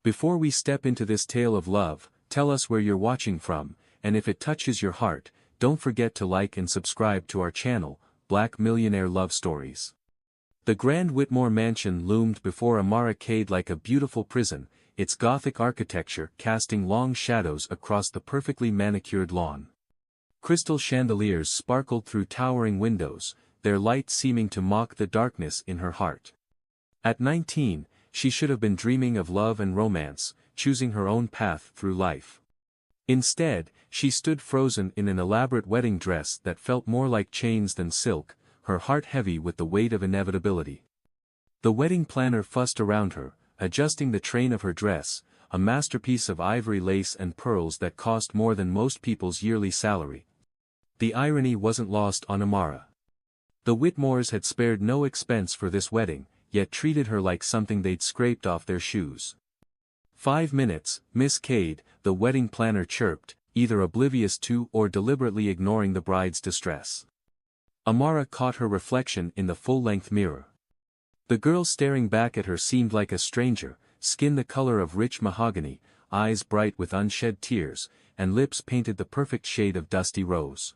Before we step into this tale of love, tell us where you're watching from, and if it touches your heart, don't forget to like and subscribe to our channel, Black Millionaire Love Stories. The Grand Whitmore mansion loomed before Amara Cade like a beautiful prison, its Gothic architecture casting long shadows across the perfectly manicured lawn. Crystal chandeliers sparkled through towering windows, their light seeming to mock the darkness in her heart. At 19, she should have been dreaming of love and romance, choosing her own path through life. Instead, she stood frozen in an elaborate wedding dress that felt more like chains than silk, her heart heavy with the weight of inevitability. The wedding planner fussed around her, adjusting the train of her dress, a masterpiece of ivory lace and pearls that cost more than most people's yearly salary. The irony wasn't lost on Amara. The Whitmores had spared no expense for this wedding, yet treated her like something they'd scraped off their shoes. 5 minutes, Miss Cade, the wedding planner chirped, either oblivious to or deliberately ignoring the bride's distress. Amara caught her reflection in the full-length mirror. The girl staring back at her seemed like a stranger, skin the color of rich mahogany, eyes bright with unshed tears, and lips painted the perfect shade of dusty rose.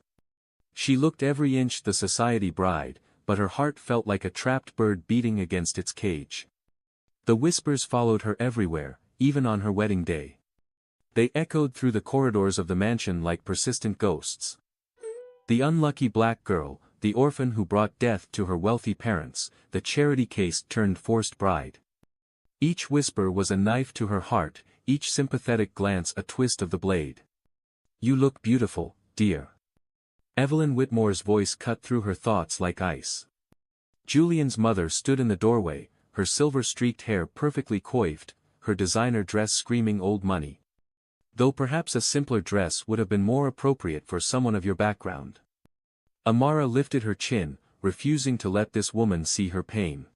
She looked every inch the society bride, but her heart felt like a trapped bird beating against its cage. The whispers followed her everywhere, even on her wedding day. They echoed through the corridors of the mansion like persistent ghosts. The unlucky black girl, the orphan who brought death to her wealthy parents, the charity case turned forced bride. Each whisper was a knife to her heart, each sympathetic glance a twist of the blade. "You look beautiful, dear." Evelyn Whitmore's voice cut through her thoughts like ice. Julian's mother stood in the doorway, her silver-streaked hair perfectly coiffed, her designer dress screaming old money. Though perhaps a simpler dress would have been more appropriate for someone of your background. Amara lifted her chin, refusing to let this woman see her pain.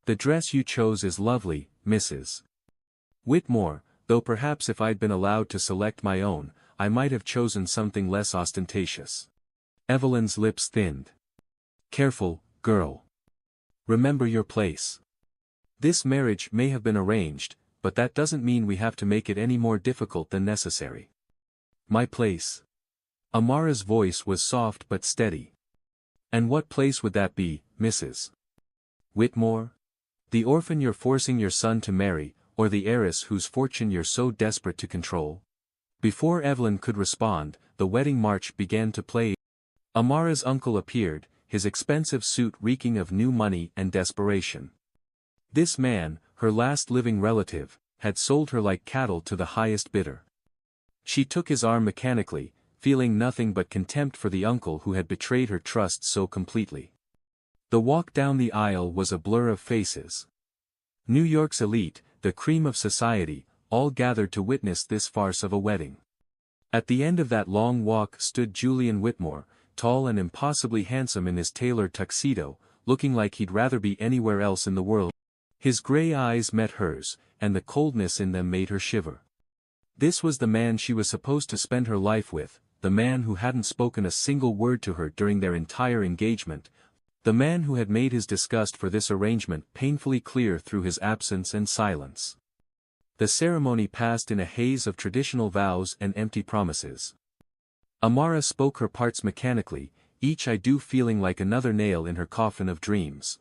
"The dress you chose is lovely, Mrs. Whitmore, though perhaps if I'd been allowed to select my own, I might have chosen something less ostentatious." Evelyn's lips thinned. "Careful, girl. Remember your place. This marriage may have been arranged, but that doesn't mean we have to make it any more difficult than necessary." "My place?" Amara's voice was soft but steady. "And what place would that be, Mrs. Whitmore? The orphan you're forcing your son to marry, or the heiress whose fortune you're so desperate to control?" Before Evelyn could respond, the wedding march began to play. Amara's uncle appeared, his expensive suit reeking of new money and desperation. This man, her last living relative, had sold her like cattle to the highest bidder. She took his arm mechanically, feeling nothing but contempt for the uncle who had betrayed her trust so completely. The walk down the aisle was a blur of faces. New York's elite, the cream of society, all gathered to witness this farce of a wedding. At the end of that long walk stood Julian Whitmore, tall and impossibly handsome in his tailored tuxedo, looking like he'd rather be anywhere else in the world. His gray eyes met hers, and the coldness in them made her shiver. This was the man she was supposed to spend her life with, the man who hadn't spoken a single word to her during their entire engagement, the man who had made his disgust for this arrangement painfully clear through his absence and silence. The ceremony passed in a haze of traditional vows and empty promises. Amara spoke her parts mechanically, each "I do" feeling like another nail in her coffin of dreams.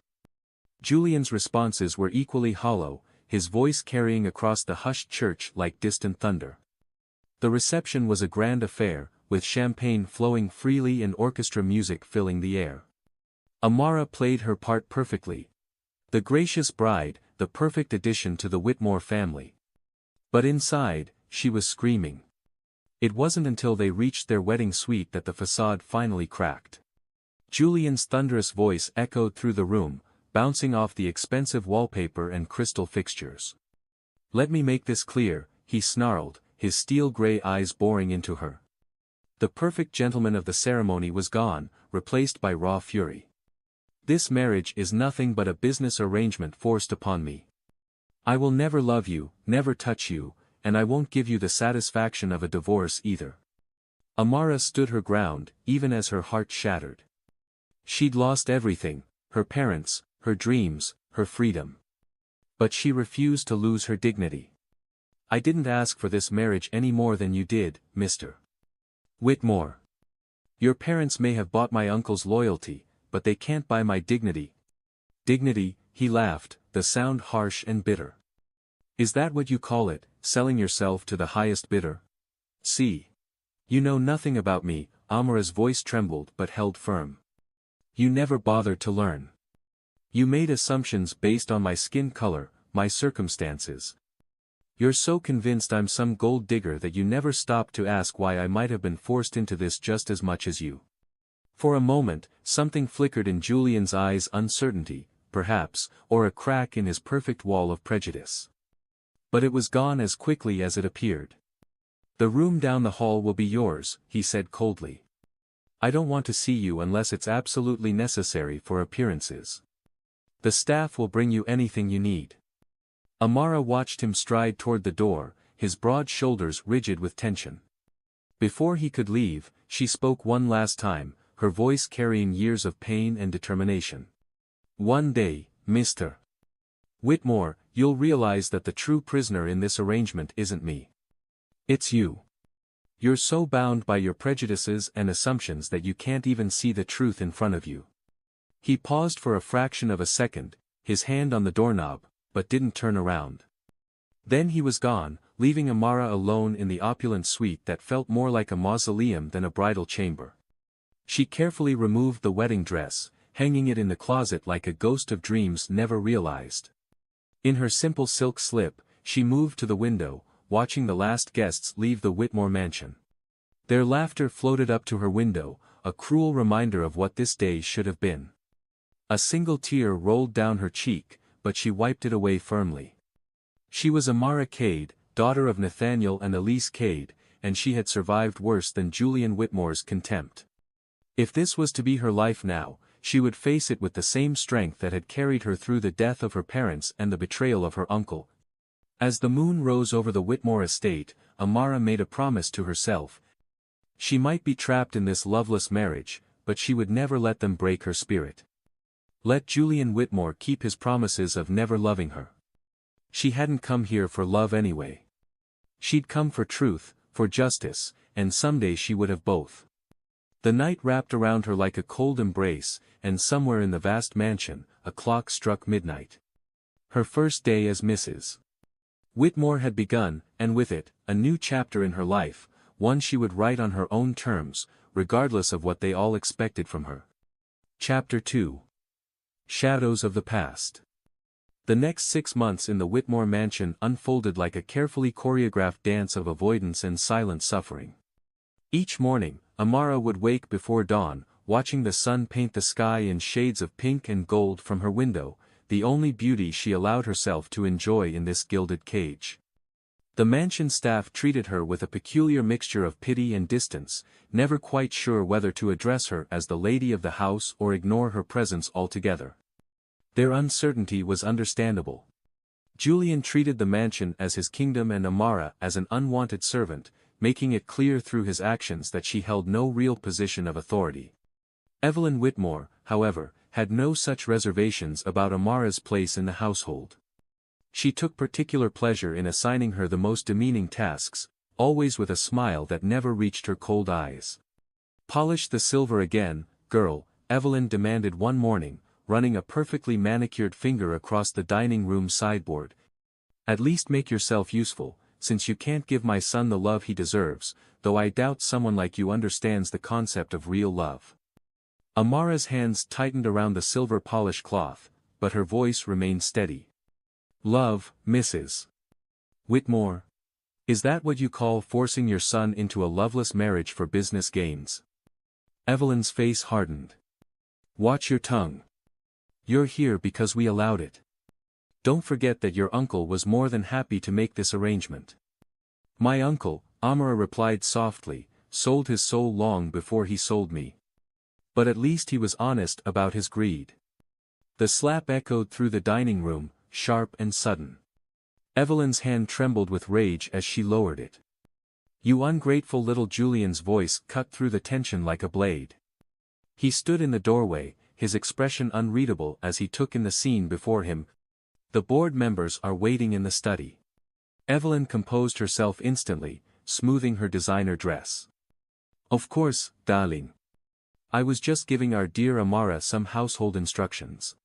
Julian's responses were equally hollow, his voice carrying across the hushed church like distant thunder. The reception was a grand affair, with champagne flowing freely and orchestra music filling the air. Amara played her part perfectly. The gracious bride, the perfect addition to the Whitmore family. But inside, she was screaming. It wasn't until they reached their wedding suite that the facade finally cracked. Julian's thunderous voice echoed through the room, bouncing off the expensive wallpaper and crystal fixtures. "Let me make this clear," he snarled, his steel-gray eyes boring into her. The perfect gentleman of the ceremony was gone, replaced by raw fury. "This marriage is nothing but a business arrangement forced upon me. I will never love you, never touch you, and I won't give you the satisfaction of a divorce either." Amara stood her ground, even as her heart shattered. She'd lost everything, her parents, her dreams, her freedom. But she refused to lose her dignity. I didn't ask for this marriage any more than you did, Mr. Whitmore. Your parents may have bought my uncle's loyalty, but they can't buy my dignity. Dignity, he laughed, the sound harsh and bitter. Is that what you call it, selling yourself to the highest bidder? See. You know nothing about me, Amara's voice trembled but held firm. You never bothered to learn. You made assumptions based on my skin color, my circumstances. You're so convinced I'm some gold digger that you never stopped to ask why I might have been forced into this just as much as you. For a moment, something flickered in Julian's eyes, uncertainty, perhaps, or a crack in his perfect wall of prejudice. But it was gone as quickly as it appeared. The room down the hall will be yours, he said coldly. I don't want to see you unless it's absolutely necessary for appearances. The staff will bring you anything you need. Amara watched him stride toward the door, his broad shoulders rigid with tension. Before he could leave, she spoke one last time, her voice carrying years of pain and determination. One day, Mr. Whitmore, you'll realize that the true prisoner in this arrangement isn't me. It's you. You're so bound by your prejudices and assumptions that you can't even see the truth in front of you. He paused for a fraction of a second, his hand on the doorknob, but didn't turn around. Then he was gone, leaving Amara alone in the opulent suite that felt more like a mausoleum than a bridal chamber. She carefully removed the wedding dress, hanging it in the closet like a ghost of dreams never realized. In her simple silk slip, she moved to the window, watching the last guests leave the Whitmore mansion. Their laughter floated up to her window, a cruel reminder of what this day should have been. A single tear rolled down her cheek, but she wiped it away firmly. She was Amara Cade, daughter of Nathaniel and Elise Cade, and she had survived worse than Julian Whitmore's contempt. If this was to be her life now, she would face it with the same strength that had carried her through the death of her parents and the betrayal of her uncle. As the moon rose over the Whitmore estate, Amara made a promise to herself. She might be trapped in this loveless marriage, but she would never let them break her spirit. Let Julian Whitmore keep his promises of never loving her. She hadn't come here for love anyway. She'd come for truth, for justice, and someday she would have both. The night wrapped around her like a cold embrace, and somewhere in the vast mansion, a clock struck midnight. Her first day as Mrs. Whitmore had begun, and with it, a new chapter in her life, one she would write on her own terms, regardless of what they all expected from her. Chapter 2. Shadows of the Past. The next 6 months in the Whitmore mansion unfolded like a carefully choreographed dance of avoidance and silent suffering. Each morning, Amara would wake before dawn, watching the sun paint the sky in shades of pink and gold from her window, the only beauty she allowed herself to enjoy in this gilded cage. The mansion staff treated her with a peculiar mixture of pity and distance, never quite sure whether to address her as the lady of the house or ignore her presence altogether. Their uncertainty was understandable. Julian treated the mansion as his kingdom and Amara as an unwanted servant, making it clear through his actions that she held no real position of authority. Evelyn Whitmore, however, had no such reservations about Amara's place in the household. She took particular pleasure in assigning her the most demeaning tasks, always with a smile that never reached her cold eyes. "Polish the silver again, girl," Evelyn demanded one morning, running a perfectly manicured finger across the dining room sideboard. "At least make yourself useful, since you can't give my son the love he deserves, though I doubt someone like you understands the concept of real love." Amara's hands tightened around the silver polish cloth, but her voice remained steady. "Love, Mrs. Whitmore? Is that what you call forcing your son into a loveless marriage for business gains?" Evelyn's face hardened. "Watch your tongue. You're here because we allowed it. Don't forget that your uncle was more than happy to make this arrangement." "My uncle," Amara replied softly, "sold his soul long before he sold me. But at least he was honest about his greed." The slap echoed through the dining room, sharp and sudden. Evelyn's hand trembled with rage as she lowered it. "You ungrateful little," Julian's voice cut through the tension like a blade. He stood in the doorway, his expression unreadable as he took in the scene before him. "The board members are waiting in the study. Evelyn composed herself instantly, smoothing her designer dress. Of course, darling. I was just giving our dear Amara some household instructions.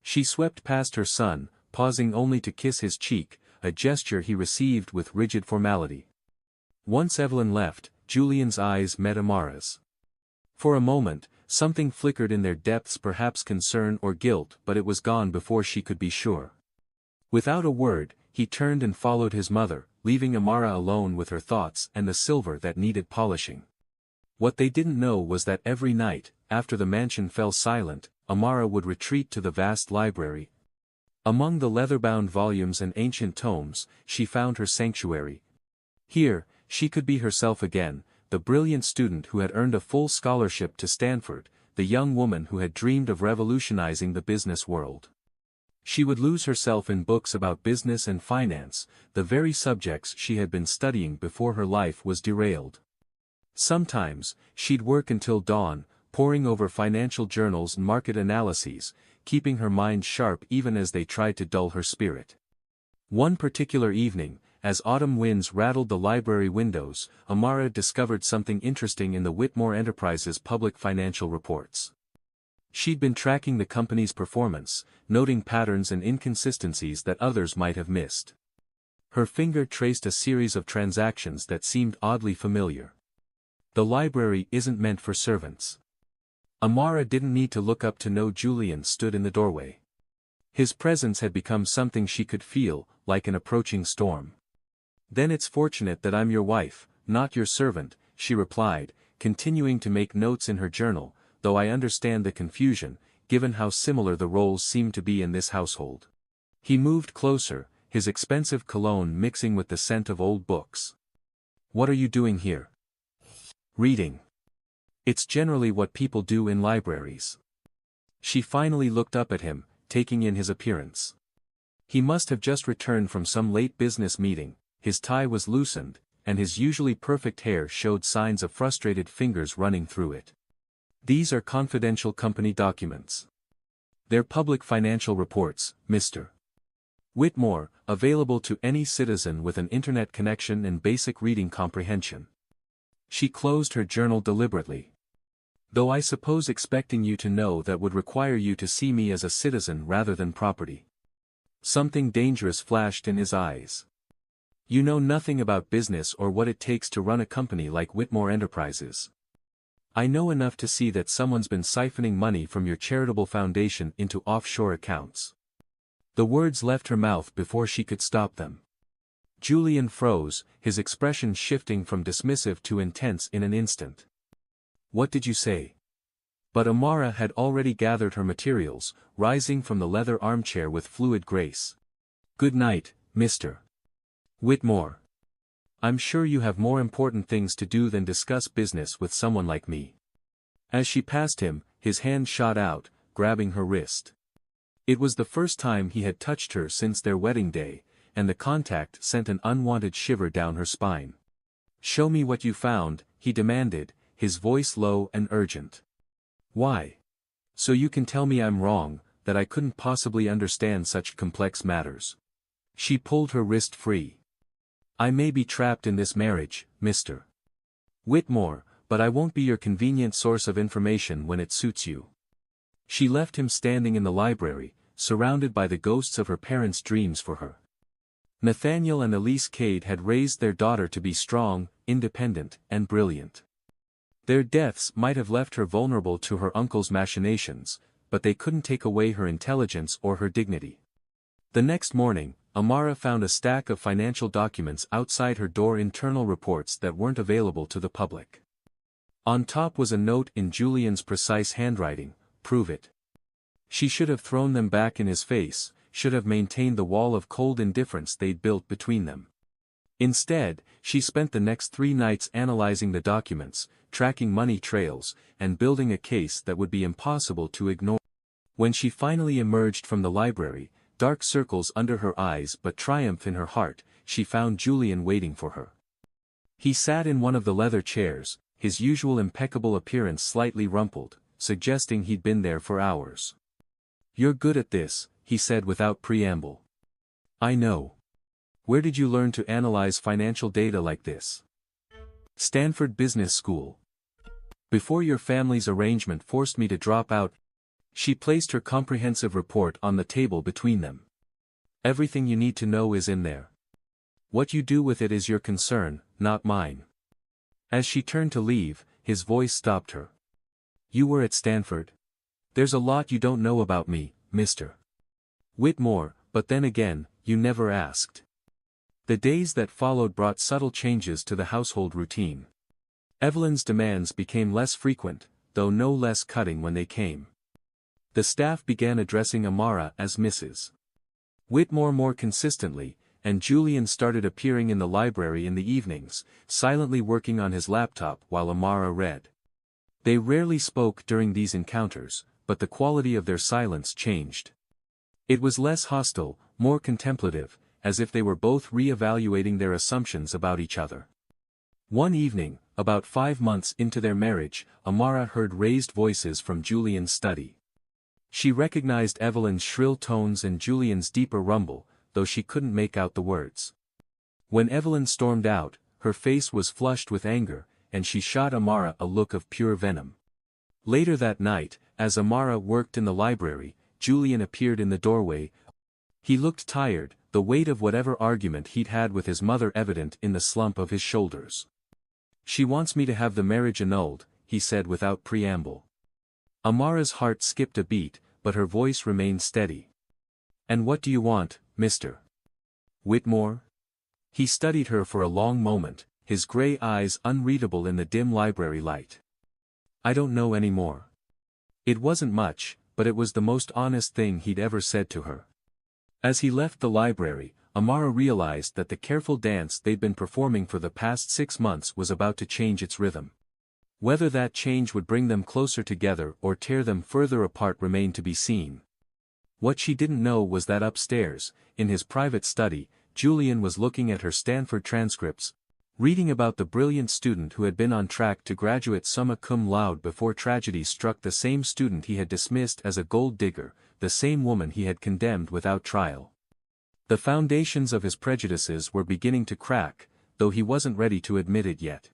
She swept past her son, pausing only to kiss his cheek, a gesture he received with rigid formality. Once Evelyn left, Julian's eyes met Amara's. For a moment, something flickered in their depths, perhaps concern or guilt, but it was gone before she could be sure. Without a word, he turned and followed his mother, leaving Amara alone with her thoughts and the silver that needed polishing. What they didn't know was that every night, after the mansion fell silent, Amara would retreat to the vast library. Among the leather-bound volumes and ancient tomes, she found her sanctuary. Here, she could be herself again, the brilliant student who had earned a full scholarship to Stanford, the young woman who had dreamed of revolutionizing the business world. She would lose herself in books about business and finance, the very subjects she had been studying before her life was derailed. Sometimes, she'd work until dawn, poring over financial journals and market analyses, keeping her mind sharp even as they tried to dull her spirit. One particular evening, as autumn winds rattled the library windows, Amara discovered something interesting in the Whitmore Enterprises public financial reports. She'd been tracking the company's performance, noting patterns and inconsistencies that others might have missed. Her finger traced a series of transactions that seemed oddly familiar. The library isn't meant for servants. Amara didn't need to look up to know Julian stood in the doorway. His presence had become something she could feel, like an approaching storm. Then it's fortunate that I'm your wife, not your servant, she replied, continuing to make notes in her journal, though I understand the confusion, given how similar the roles seem to be in this household. He moved closer, his expensive cologne mixing with the scent of old books. What are you doing here? Reading. It's generally what people do in libraries. She finally looked up at him, taking in his appearance. He must have just returned from some late business meeting, his tie was loosened, and his usually perfect hair showed signs of frustrated fingers running through it. These are confidential company documents. They're public financial reports, Mr. Whitmore, available to any citizen with an internet connection and basic reading comprehension. She closed her journal deliberately. Though I suppose expecting you to know that would require you to see me as a citizen rather than property. Something dangerous flashed in his eyes. You know nothing about business or what it takes to run a company like Whitmore Enterprises. I know enough to see that someone's been siphoning money from your charitable foundation into offshore accounts. The words left her mouth before she could stop them. Julian froze, his expression shifting from dismissive to intense in an instant. What did you say? But Amara had already gathered her materials, rising from the leather armchair with fluid grace. Good night, Mr. Whitmore. I'm sure you have more important things to do than discuss business with someone like me. As she passed him, his hand shot out, grabbing her wrist. It was the first time he had touched her since their wedding day, and the contact sent an unwanted shiver down her spine. Show me what you found, he demanded, his voice low and urgent. Why? So you can tell me I'm wrong, that I couldn't possibly understand such complex matters. She pulled her wrist free. I may be trapped in this marriage, Mr. Whitmore, but I won't be your convenient source of information when it suits you. She left him standing in the library, surrounded by the ghosts of her parents' dreams for her. Nathaniel and Elise Cade had raised their daughter to be strong, independent, and brilliant. Their deaths might have left her vulnerable to her uncle's machinations, but they couldn't take away her intelligence or her dignity. The next morning, Amara found a stack of financial documents outside her door, internal reports that weren't available to the public. On top was a note in Julian's precise handwriting, prove it. She should have thrown them back in his face, should have maintained the wall of cold indifference they'd built between them. Instead, she spent the next 3 nights analyzing the documents, tracking money trails, and building a case that would be impossible to ignore. When she finally emerged from the library, dark circles under her eyes but triumph in her heart, she found Julian waiting for her. He sat in one of the leather chairs, his usual impeccable appearance slightly rumpled, suggesting he'd been there for hours. You're good at this, he said without preamble. I know. Where did you learn to analyze financial data like this? Stanford Business School. Before your family's arrangement forced me to drop out. She placed her comprehensive report on the table between them. Everything you need to know is in there. What you do with it is your concern, not mine. As she turned to leave, his voice stopped her. You were at Stanford? There's a lot you don't know about me, Mr. Whitmore, but then again, you never asked. The days that followed brought subtle changes to the household routine. Evelyn's demands became less frequent, though no less cutting when they came. The staff began addressing Amara as Mrs. Whitmore more consistently, and Julian started appearing in the library in the evenings, silently working on his laptop while Amara read. They rarely spoke during these encounters, but the quality of their silence changed. It was less hostile, more contemplative, as if they were both re-evaluating their assumptions about each other. One evening, about 5 months into their marriage, Amara heard raised voices from Julian's study. She recognized Evelyn's shrill tones and Julian's deeper rumble, though she couldn't make out the words. When Evelyn stormed out, her face was flushed with anger, and she shot Amara a look of pure venom. Later that night, as Amara worked in the library, Julian appeared in the doorway. He looked tired, the weight of whatever argument he'd had with his mother evident in the slump of his shoulders. She wants me to have the marriage annulled, he said without preamble. Amara's heart skipped a beat, but her voice remained steady. And what do you want, Mr. Whitmore? He studied her for a long moment, his gray eyes unreadable in the dim library light. I don't know any more. It wasn't much, but it was the most honest thing he'd ever said to her. As he left the library, Amara realized that the careful dance they'd been performing for the past 6 months was about to change its rhythm. Whether that change would bring them closer together or tear them further apart remained to be seen. What she didn't know was that upstairs, in his private study, Julian was looking at her Stanford transcripts, reading about the brilliant student who had been on track to graduate summa cum laude before tragedy struck, the same student he had dismissed as a gold digger, the same woman he had condemned without trial. The foundations of his prejudices were beginning to crack, though he wasn't ready to admit it yet.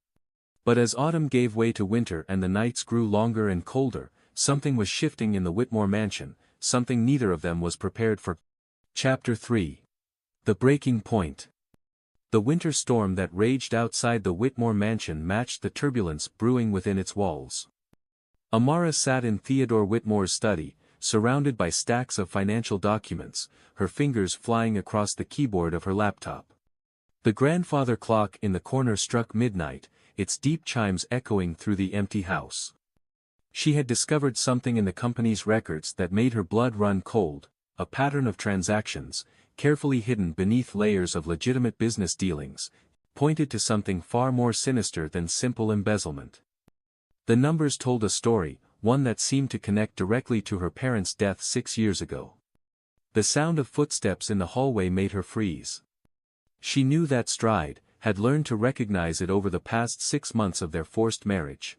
But as autumn gave way to winter and the nights grew longer and colder, something was shifting in the Whitmore mansion, something neither of them was prepared for. Chapter 3. The Breaking Point. The winter storm that raged outside the Whitmore mansion matched the turbulence brewing within its walls. Amara sat in Theodore Whitmore's study, surrounded by stacks of financial documents, her fingers flying across the keyboard of her laptop. The grandfather clock in the corner struck midnight, its deep chimes echoing through the empty house. She had discovered something in the company's records that made her blood run cold, a pattern of transactions, carefully hidden beneath layers of legitimate business dealings, pointed to something far more sinister than simple embezzlement. The numbers told a story, one that seemed to connect directly to her parents' death 6 years ago. The sound of footsteps in the hallway made her freeze. She knew that stride, had learned to recognize it over the past 6 months of their forced marriage.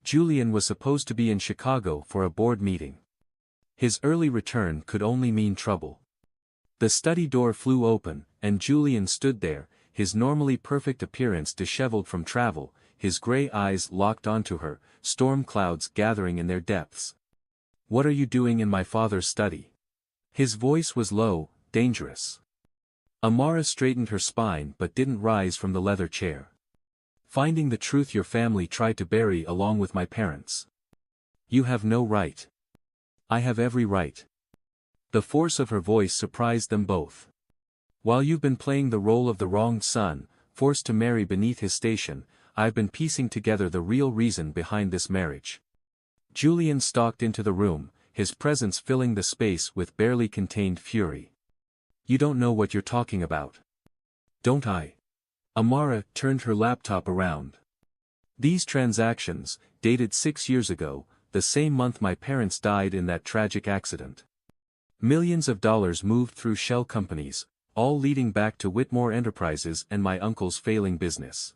Julian was supposed to be in Chicago for a board meeting. His early return could only mean trouble. The study door flew open, and Julian stood there, his normally perfect appearance disheveled from travel, his gray eyes locked onto her, storm clouds gathering in their depths. What are you doing in my father's study? His voice was low, dangerous. Amara straightened her spine but didn't rise from the leather chair. Finding the truth your family tried to bury along with my parents. You have no right. I have every right. The force of her voice surprised them both. While you've been playing the role of the wronged son, forced to marry beneath his station, I've been piecing together the real reason behind this marriage. Julian stalked into the room, his presence filling the space with barely contained fury. You don't know what you're talking about. Don't I? Amara turned her laptop around. These transactions, dated 6 years ago, the same month my parents died in that tragic accident. Millions of dollars moved through shell companies, all leading back to Whitmore Enterprises and my uncle's failing business.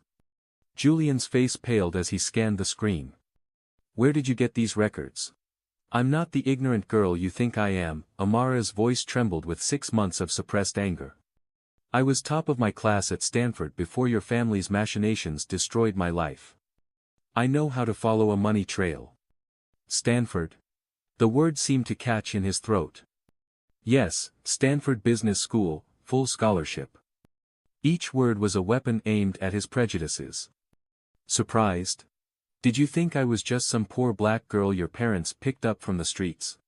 Julian's face paled as he scanned the screen. Where did you get these records? I'm not the ignorant girl you think I am, Amara's voice trembled with 6 months of suppressed anger. I was top of my class at Stanford before your family's machinations destroyed my life. I know how to follow a money trail. Stanford? The word seemed to catch in his throat. Yes, Stanford Business School, full scholarship. Each word was a weapon aimed at his prejudices. Surprised? Did you think I was just some poor black girl your parents picked up from the streets?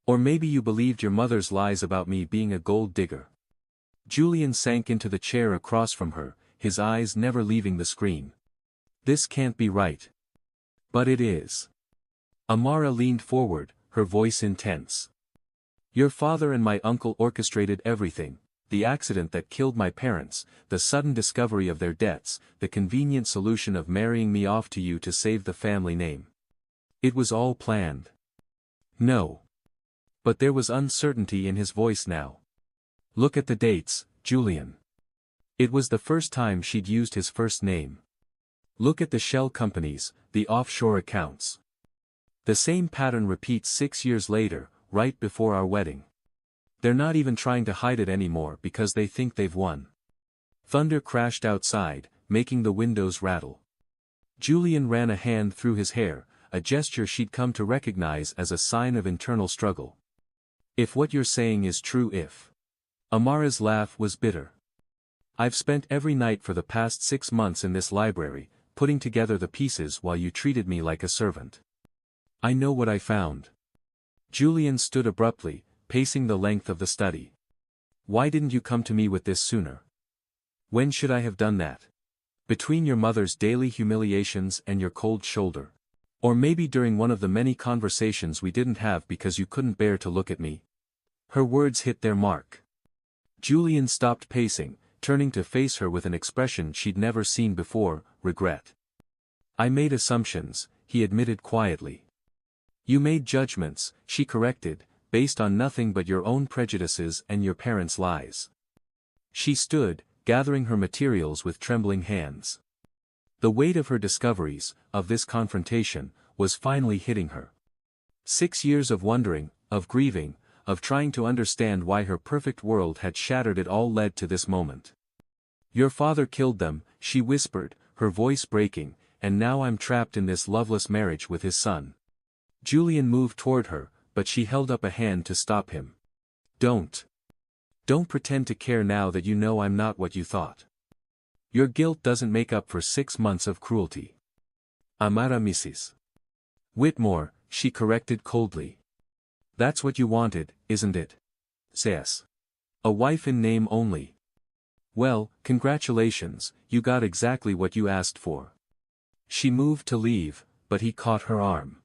Or maybe you believed your mother's lies about me being a gold digger? Julian sank into the chair across from her, his eyes never leaving the screen. This can't be right. But it is. Amara leaned forward, her voice intense. Your father and my uncle orchestrated everything, the accident that killed my parents, the sudden discovery of their debts, the convenient solution of marrying me off to you to save the family name. It was all planned. No. But there was uncertainty in his voice now. Look at the dates, Julian. It was the first time she'd used his first name. Look at the shell companies, the offshore accounts. The same pattern repeats 6 years later, right before our wedding. They're not even trying to hide it anymore because they think they've won. Thunder crashed outside, making the windows rattle. Julian ran a hand through his hair, a gesture she'd come to recognize as a sign of internal struggle. If what you're saying is true, if. Amara's laugh was bitter. I've spent every night for the past 6 months in this library, putting together the pieces while you treated me like a servant. I know what I found. Julian stood abruptly, pacing the length of the study. Why didn't you come to me with this sooner? When should I have done that? Between your mother's daily humiliations and your cold shoulder. Or maybe during one of the many conversations we didn't have because you couldn't bear to look at me. Her words hit their mark. Julian stopped pacing, turning to face her with an expression she'd never seen before, regret. I made assumptions, he admitted quietly. You made judgments, she corrected, based on nothing but your own prejudices and your parents' lies. She stood, gathering her materials with trembling hands. The weight of her discoveries, of this confrontation, was finally hitting her. 6 years of wondering, of grieving, of trying to understand why her perfect world had shattered, it all led to this moment. Your father killed them, she whispered, her voice breaking, and now I'm trapped in this loveless marriage with his son. Julian moved toward her, but she held up a hand to stop him. Don't pretend to care now that you know I'm not what you thought. Your guilt doesn't make up for 6 months of cruelty. Amara Mrs. Whitmore, she corrected coldly. That's what you wanted, isn't it? Yes. A wife in name only. Well, congratulations, you got exactly what you asked for. She moved to leave, but he caught her arm.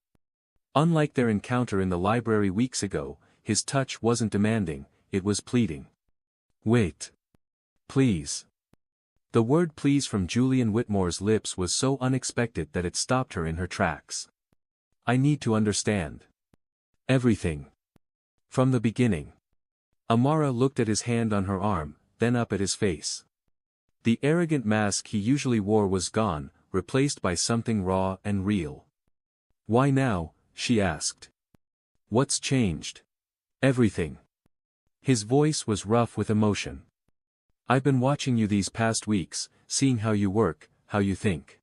Unlike their encounter in the library weeks ago, his touch wasn't demanding, it was pleading. Wait. Please. The word please from Julian Whitmore's lips was so unexpected that it stopped her in her tracks. I need to understand. Everything. From the beginning. Amara looked at his hand on her arm, then up at his face. The arrogant mask he usually wore was gone, replaced by something raw and real. Why now? She asked. What's changed? Everything. His voice was rough with emotion. I've been watching you these past weeks, seeing how you work, how you think.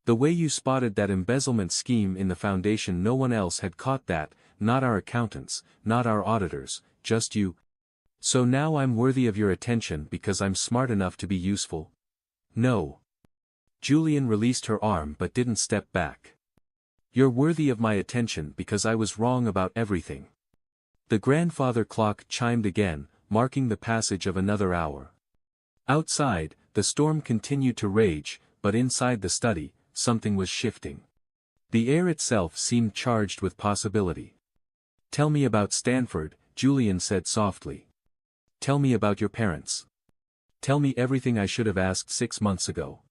The way you spotted that embezzlement scheme in the foundation, no one else had caught that, not our accountants, not our auditors, just you. So now I'm worthy of your attention because I'm smart enough to be useful? No. Julian released her arm but didn't step back. You're worthy of my attention because I was wrong about everything. The grandfather clock chimed again, marking the passage of another hour. Outside, the storm continued to rage, but inside the study, something was shifting. The air itself seemed charged with possibility. Tell me about Stanford, Julian said softly. Tell me about your parents. Tell me everything I should have asked 6 months ago.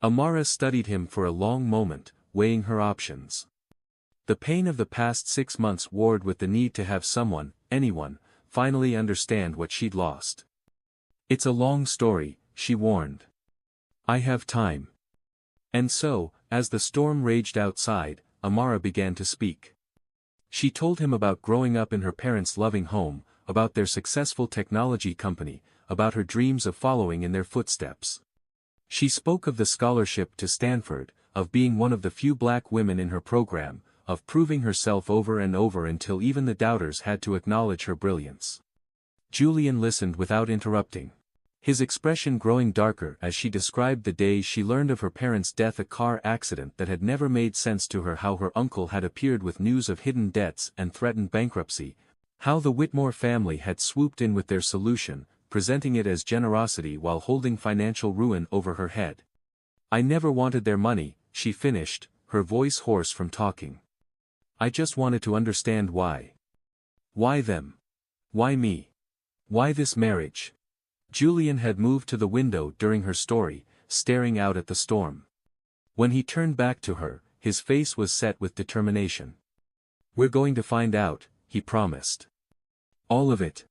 Amara studied him for a long moment, weighing her options. The pain of the past 6 months warred with the need to have someone, anyone, finally understand what she'd lost. It's a long story, she warned. I have time. And so, as the storm raged outside, Amara began to speak. She told him about growing up in her parents' loving home, about their successful technology company, about her dreams of following in their footsteps. She spoke of the scholarship to Stanford, of being one of the few black women in her program, of proving herself over and over until even the doubters had to acknowledge her brilliance. Julian listened without interrupting, his expression growing darker as she described the day she learned of her parents' death, a car accident that had never made sense to her, how her uncle had appeared with news of hidden debts and threatened bankruptcy, how the Whitmore family had swooped in with their solution, presenting it as generosity while holding financial ruin over her head. "I never wanted their money," she finished, her voice hoarse from talking. "I just wanted to understand why. Why them? Why me? Why this marriage?" Julian had moved to the window during her story, staring out at the storm. When he turned back to her, his face was set with determination. "We're going to find out," he promised. "All of it."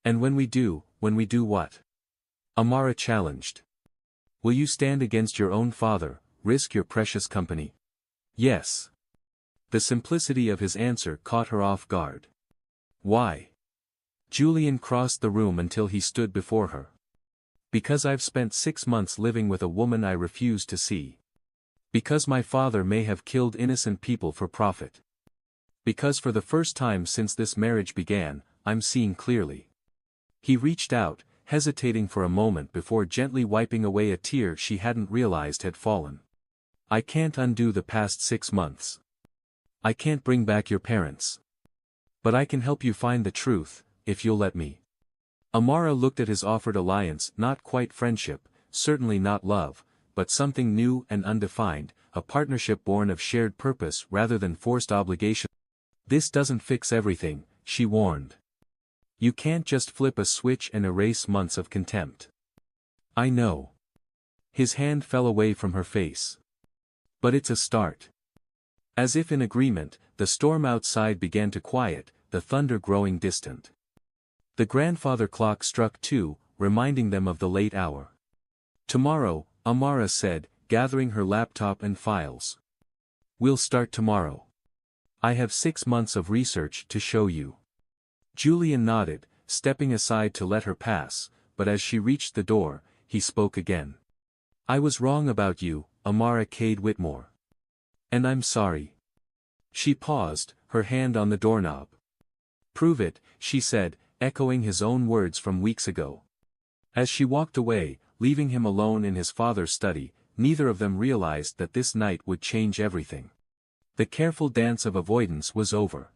"And when we do what?" Amara challenged. "Will you stand against your own father, risk your precious company?" "Yes." The simplicity of his answer caught her off guard. "Why?" Julian crossed the room until he stood before her. "Because I've spent 6 months living with a woman I refuse to see. Because my father may have killed innocent people for profit. Because for the first time since this marriage began, I'm seeing clearly." He reached out, hesitating for a moment before gently wiping away a tear she hadn't realized had fallen. "I can't undo the past 6 months. I can't bring back your parents. But I can help you find the truth, if you'll let me." Amara looked at his offered alliance, not quite friendship, certainly not love, but something new and undefined, a partnership born of shared purpose rather than forced obligation. "This doesn't fix everything," she warned. "You can't just flip a switch and erase months of contempt." "I know." His hand fell away from her face. "But it's a start." As if in agreement, the storm outside began to quiet, the thunder growing distant. The grandfather clock struck 2, reminding them of the late hour. "Tomorrow," Amara said, gathering her laptop and files. "We'll start tomorrow. I have 6 months of research to show you." Julian nodded, stepping aside to let her pass, but as she reached the door, he spoke again. "I was wrong about you, Amara Cade Whitmore. And I'm sorry." She paused, her hand on the doorknob. "Prove it," she said, echoing his own words from weeks ago. As she walked away, leaving him alone in his father's study, neither of them realized that this night would change everything. The careful dance of avoidance was over.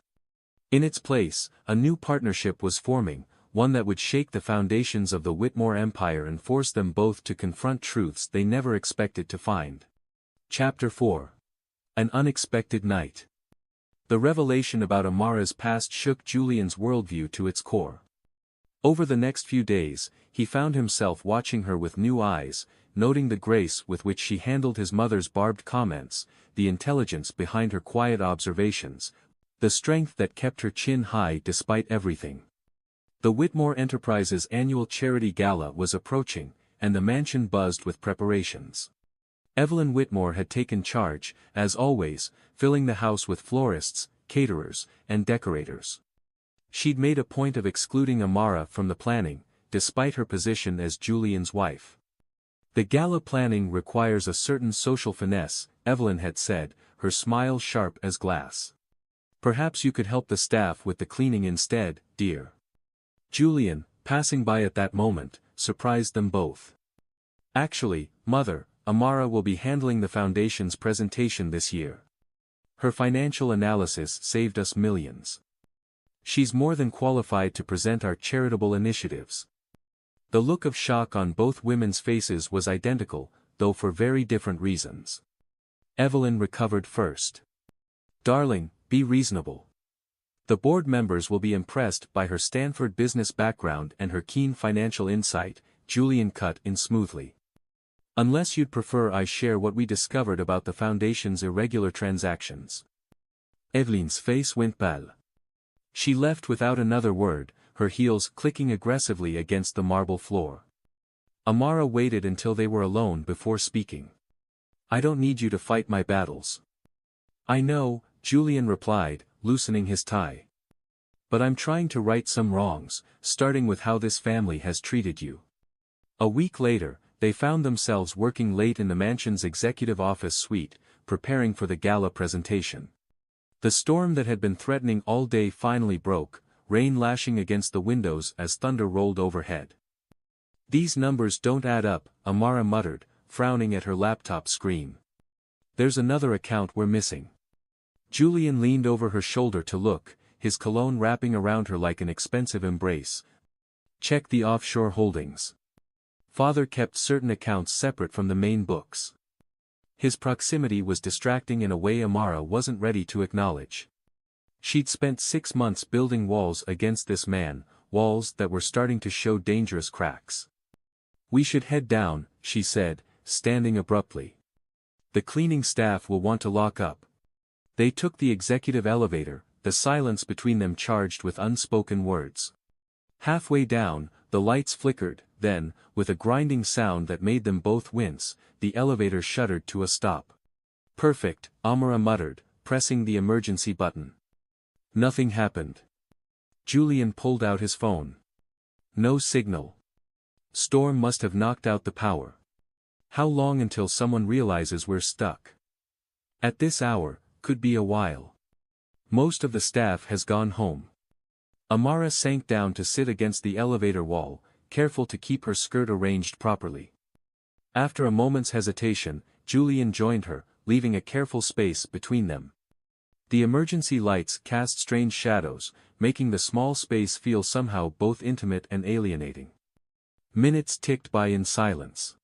In its place, a new partnership was forming, one that would shake the foundations of the Whitmore empire and force them both to confront truths they never expected to find. Chapter 4. An Unexpected Night. The revelation about Amara's past shook Julian's worldview to its core. Over the next few days, he found himself watching her with new eyes, noting the grace with which she handled his mother's barbed comments, the intelligence behind her quiet observations, the strength that kept her chin high despite everything. The Whitmore Enterprises' annual charity gala was approaching, and the mansion buzzed with preparations. Evelyn Whitmore had taken charge, as always, filling the house with florists, caterers, and decorators. She'd made a point of excluding Amara from the planning, despite her position as Julian's wife. "The gala planning requires a certain social finesse," Evelyn had said, her smile sharp as glass. "Perhaps you could help the staff with the cleaning instead, dear." Julian, passing by at that moment, surprised them both. "Actually, Mother, Amara will be handling the Foundation's presentation this year. Her financial analysis saved us millions. She's more than qualified to present our charitable initiatives." The look of shock on both women's faces was identical, though for very different reasons. Evelyn recovered first. "Darling, be reasonable. The board members will be impressed by her Stanford business background and her keen financial insight," Julian cut in smoothly. "Unless you'd prefer I share what we discovered about the Foundation's irregular transactions." Evelyn's face went pale. She left without another word, her heels clicking aggressively against the marble floor. Amara waited until they were alone before speaking. "I don't need you to fight my battles." "I know," Julian replied, loosening his tie. But I'm trying to right some wrongs, starting with how this family has treated you. A week later, they found themselves working late in the mansion's executive office suite, preparing for the gala presentation. The storm that had been threatening all day finally broke, rain lashing against the windows as thunder rolled overhead. "These numbers don't add up," Amara muttered, frowning at her laptop screen. "There's another account we're missing." Julian leaned over her shoulder to look, his cologne wrapping around her like an expensive embrace. "Check the offshore holdings. Father kept certain accounts separate from the main books." His proximity was distracting in a way Amara wasn't ready to acknowledge. She'd spent 6 months building walls against this man, walls that were starting to show dangerous cracks. "We should head down," she said, standing abruptly. "The cleaning staff will want to lock up." They took the executive elevator, the silence between them charged with unspoken words. Halfway down, the lights flickered, then, with a grinding sound that made them both wince, the elevator shuddered to a stop. "Perfect," Amara muttered, pressing the emergency button. Nothing happened. Julian pulled out his phone. No signal. Storm must have knocked out the power. How long until someone realizes we're stuck? At this hour, could be a while. Most of the staff has gone home. Amara sank down to sit against the elevator wall, careful to keep her skirt arranged properly. After a moment's hesitation, Julian joined her, leaving a careful space between them. The emergency lights cast strange shadows, making the small space feel somehow both intimate and alienating. Minutes ticked by in silence.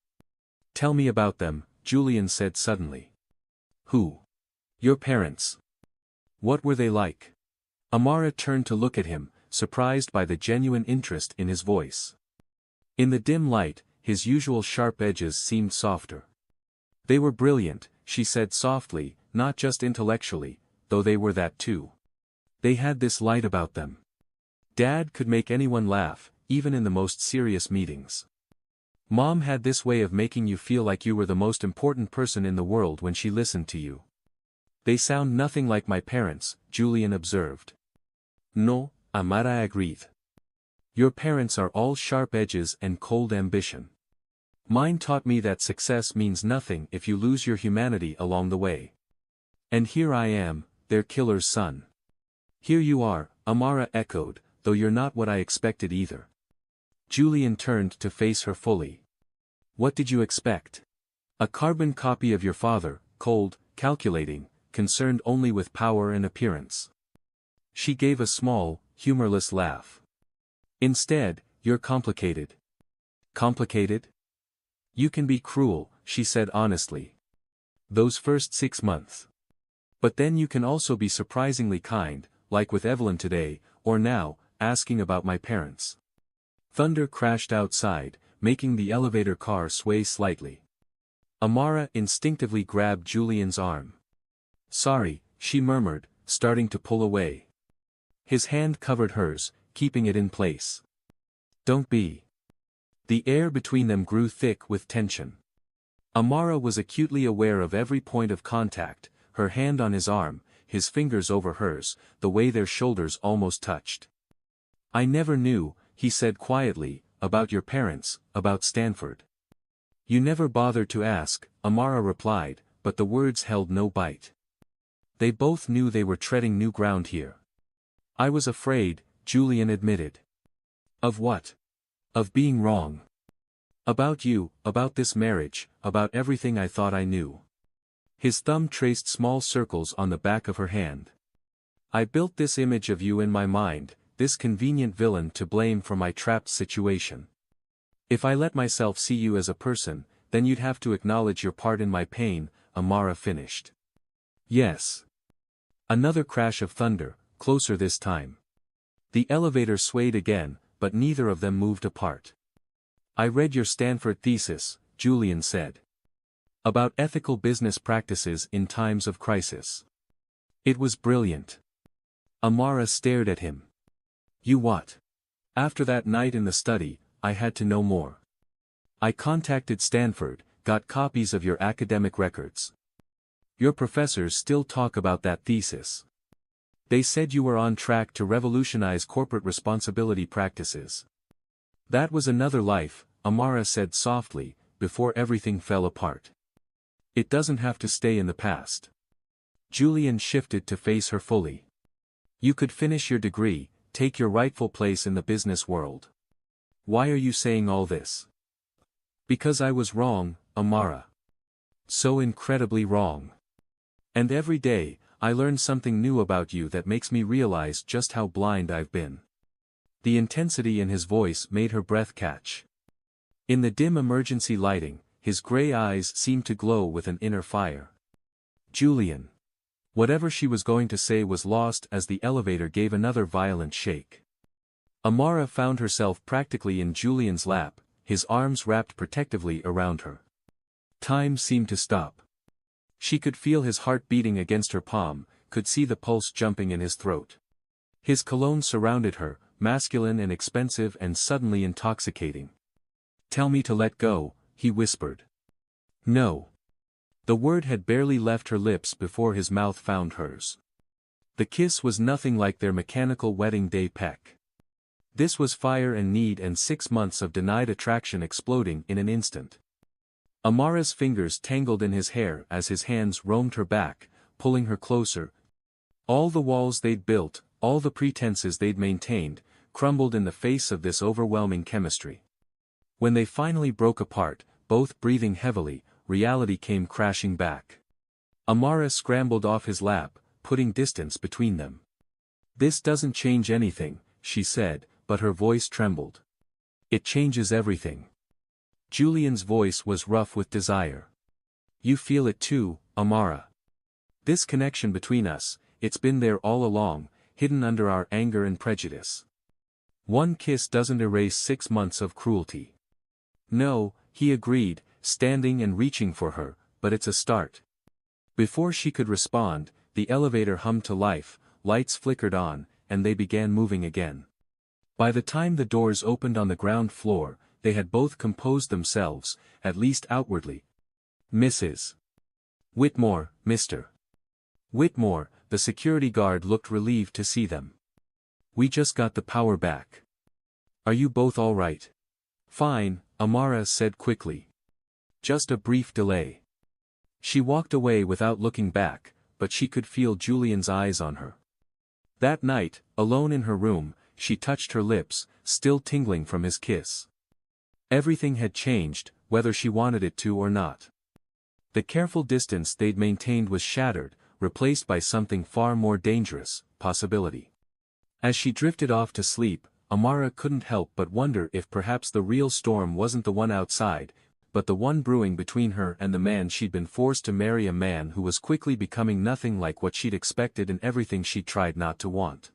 "Tell me about them," Julian said suddenly. "Who? Your parents. What were they like?" Amara turned to look at him, surprised by the genuine interest in his voice. In the dim light, his usual sharp edges seemed softer. "They were brilliant," she said softly, "not just intellectually, though they were that too. They had this light about them. Dad could make anyone laugh, even in the most serious meetings. Mom had this way of making you feel like you were the most important person in the world when she listened to you." "They sound nothing like my parents," Julian observed. "No," Amara agreed. "Your parents are all sharp edges and cold ambition. Mine taught me that success means nothing if you lose your humanity along the way. And here I am, their killer's son." "Here you are," Amara echoed, "though you're not what I expected either." Julian turned to face her fully. "What did you expect? A carbon copy of your father, cold, calculating, concerned only with power and appearance." She gave a small, humorless laugh. "Instead, you're complicated." "Complicated? You can be cruel," she said honestly. "Those first 6 months. But then you can also be surprisingly kind, like with Evelyn today, or now, asking about my parents." Thunder crashed outside, making the elevator car sway slightly. Amara instinctively grabbed Julian's arm. "Sorry," she murmured, starting to pull away. His hand covered hers, keeping it in place. "Don't be." The air between them grew thick with tension. Amara was acutely aware of every point of contact, her hand on his arm, his fingers over hers, the way their shoulders almost touched. "I never knew," he said quietly, "about your parents, about Stanford." "You never bothered to ask," Amara replied, but the words held no bite. They both knew they were treading new ground here. "I was afraid," Julian admitted. "Of what?" "Of being wrong. About you, about this marriage, about everything I thought I knew." His thumb traced small circles on the back of her hand. "I built this image of you in my mind, this convenient villain to blame for my trapped situation. If I let myself see you as a person, then you'd have to acknowledge your part in my pain," Amara finished. "Yes." Another crash of thunder, closer this time. The elevator swayed again, but neither of them moved apart. "I read your Stanford thesis," Julian said. "About ethical business practices in times of crisis. It was brilliant." Amara stared at him. "You what?" "After that night in the study, I had to know more. I contacted Stanford, got copies of your academic records. Your professors still talk about that thesis. They said you were on track to revolutionize corporate responsibility practices. That was another life, Amara said softly, before everything fell apart. It doesn't have to stay in the past. Julian shifted to face her fully. You could finish your degree, take your rightful place in the business world. Why are you saying all this? Because I was wrong, Amara. So incredibly wrong. And every day, I learn something new about you that makes me realize just how blind I've been. The intensity in his voice made her breath catch. In the dim emergency lighting, his gray eyes seemed to glow with an inner fire. Julian. Whatever she was going to say was lost as the elevator gave another violent shake. Amara found herself practically in Julian's lap, his arms wrapped protectively around her. Time seemed to stop. She could feel his heart beating against her palm, could see the pulse jumping in his throat. His cologne surrounded her, masculine and expensive and suddenly intoxicating. Tell me to let go, he whispered. No. The word had barely left her lips before his mouth found hers. The kiss was nothing like their mechanical wedding day peck. This was fire and need and 6 months of denied attraction exploding in an instant. Amara's fingers tangled in his hair as his hands roamed her back, pulling her closer. All the walls they'd built, all the pretenses they'd maintained, crumbled in the face of this overwhelming chemistry. When they finally broke apart, both breathing heavily, reality came crashing back. Amara scrambled off his lap, putting distance between them. This doesn't change anything, she said, but her voice trembled. It changes everything. Julian's voice was rough with desire. You feel it too, Amara. This connection between us, it's been there all along, hidden under our anger and prejudice. One kiss doesn't erase 6 months of cruelty. No, he agreed, standing and reaching for her, but it's a start. Before she could respond, the elevator hummed to life, lights flickered on, and they began moving again. By the time the doors opened on the ground floor, they had both composed themselves, at least outwardly. Mrs. Whitmore, Mr. Whitmore, the security guard looked relieved to see them. We just got the power back. Are you both all right? Fine, Amara said quickly. Just a brief delay. She walked away without looking back, but she could feel Julian's eyes on her. That night, alone in her room, she touched her lips, still tingling from his kiss. Everything had changed, whether she wanted it to or not. The careful distance they'd maintained was shattered, replaced by something far more dangerous, possibility. As she drifted off to sleep, Amara couldn't help but wonder if perhaps the real storm wasn't the one outside, but the one brewing between her and the man she'd been forced to marry, a man who was quickly becoming nothing like what she'd expected and everything she tried not to want.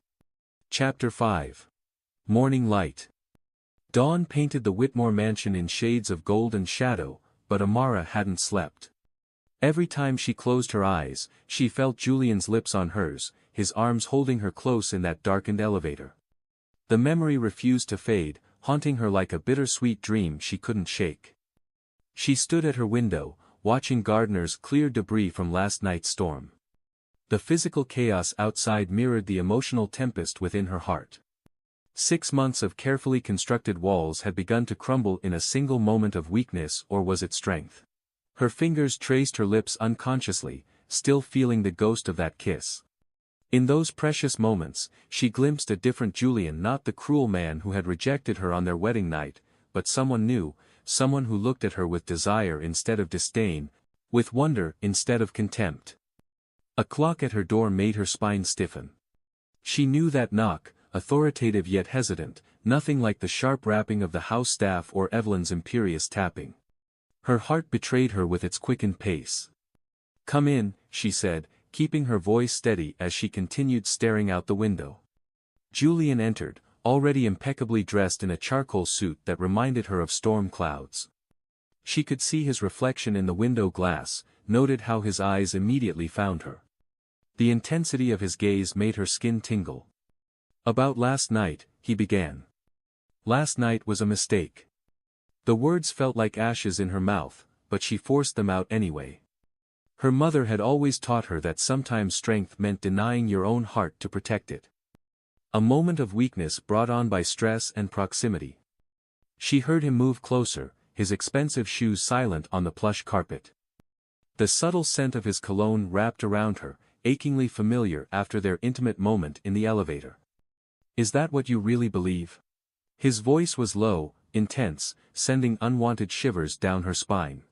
Chapter 5. Morning Light. Dawn painted the Whitmore mansion in shades of gold and shadow, but Amara hadn't slept. Every time she closed her eyes, she felt Julian's lips on hers, his arms holding her close in that darkened elevator. The memory refused to fade, haunting her like a bittersweet dream she couldn't shake. She stood at her window, watching gardeners clear debris from last night's storm. The physical chaos outside mirrored the emotional tempest within her heart. 6 months of carefully constructed walls had begun to crumble in a single moment of weakness, or was it strength? Her fingers traced her lips unconsciously, still feeling the ghost of that kiss. In those precious moments, she glimpsed a different Julian, not the cruel man who had rejected her on their wedding night, but someone new, someone who looked at her with desire instead of disdain, with wonder instead of contempt. A clock at her door made her spine stiffen. She knew that knock, authoritative yet hesitant, nothing like the sharp rapping of the house staff or Evelyn's imperious tapping. Her heart betrayed her with its quickened pace. Come in, she said, keeping her voice steady as she continued staring out the window. Julian entered, already impeccably dressed in a charcoal suit that reminded her of storm clouds. She could see his reflection in the window glass, noted how his eyes immediately found her. The intensity of his gaze made her skin tingle. About last night, he began. Last night was a mistake. The words felt like ashes in her mouth, but she forced them out anyway. Her mother had always taught her that sometimes strength meant denying your own heart to protect it. A moment of weakness brought on by stress and proximity. She heard him move closer, his expensive shoes silent on the plush carpet. The subtle scent of his cologne wrapped around her, achingly familiar after their intimate moment in the elevator. Is that what you really believe? His voice was low, intense, sending unwanted shivers down her spine.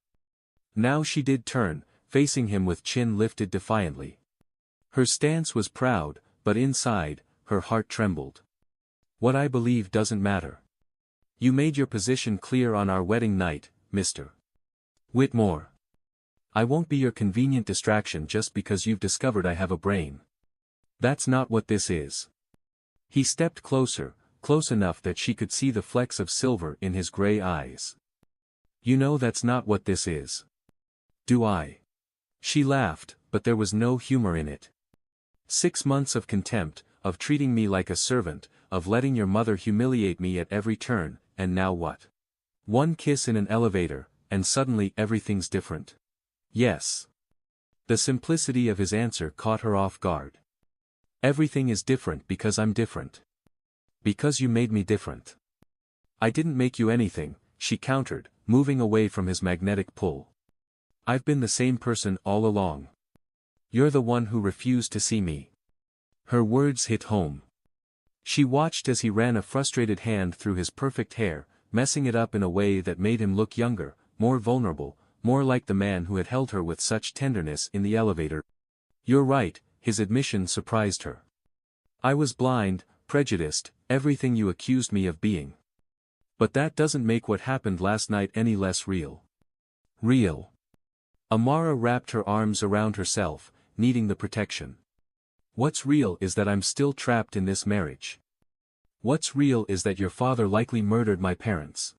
Now she did turn, facing him with chin lifted defiantly. Her stance was proud, but inside, her heart trembled. What I believe doesn't matter. You made your position clear on our wedding night, Mr. Whitmore. I won't be your convenient distraction just because you've discovered I have a brain. That's not what this is. He stepped closer, close enough that she could see the flecks of silver in his gray eyes. You know that's not what this is. Do I? She laughed, but there was no humor in it. 6 months of contempt, of treating me like a servant, of letting your mother humiliate me at every turn, and now what? One kiss in an elevator, and suddenly everything's different. Yes. The simplicity of his answer caught her off guard. Everything is different because I'm different. Because you made me different. I didn't make you anything, she countered, moving away from his magnetic pull. I've been the same person all along. You're the one who refused to see me. Her words hit home. She watched as he ran a frustrated hand through his perfect hair, messing it up in a way that made him look younger, more vulnerable, more like the man who had held her with such tenderness in the elevator. You're right, his admission surprised her. I was blind, prejudiced, everything you accused me of being. But that doesn't make what happened last night any less real. Real. Amara wrapped her arms around herself, needing the protection. What's real is that I'm still trapped in this marriage. What's real is that your father likely murdered my parents.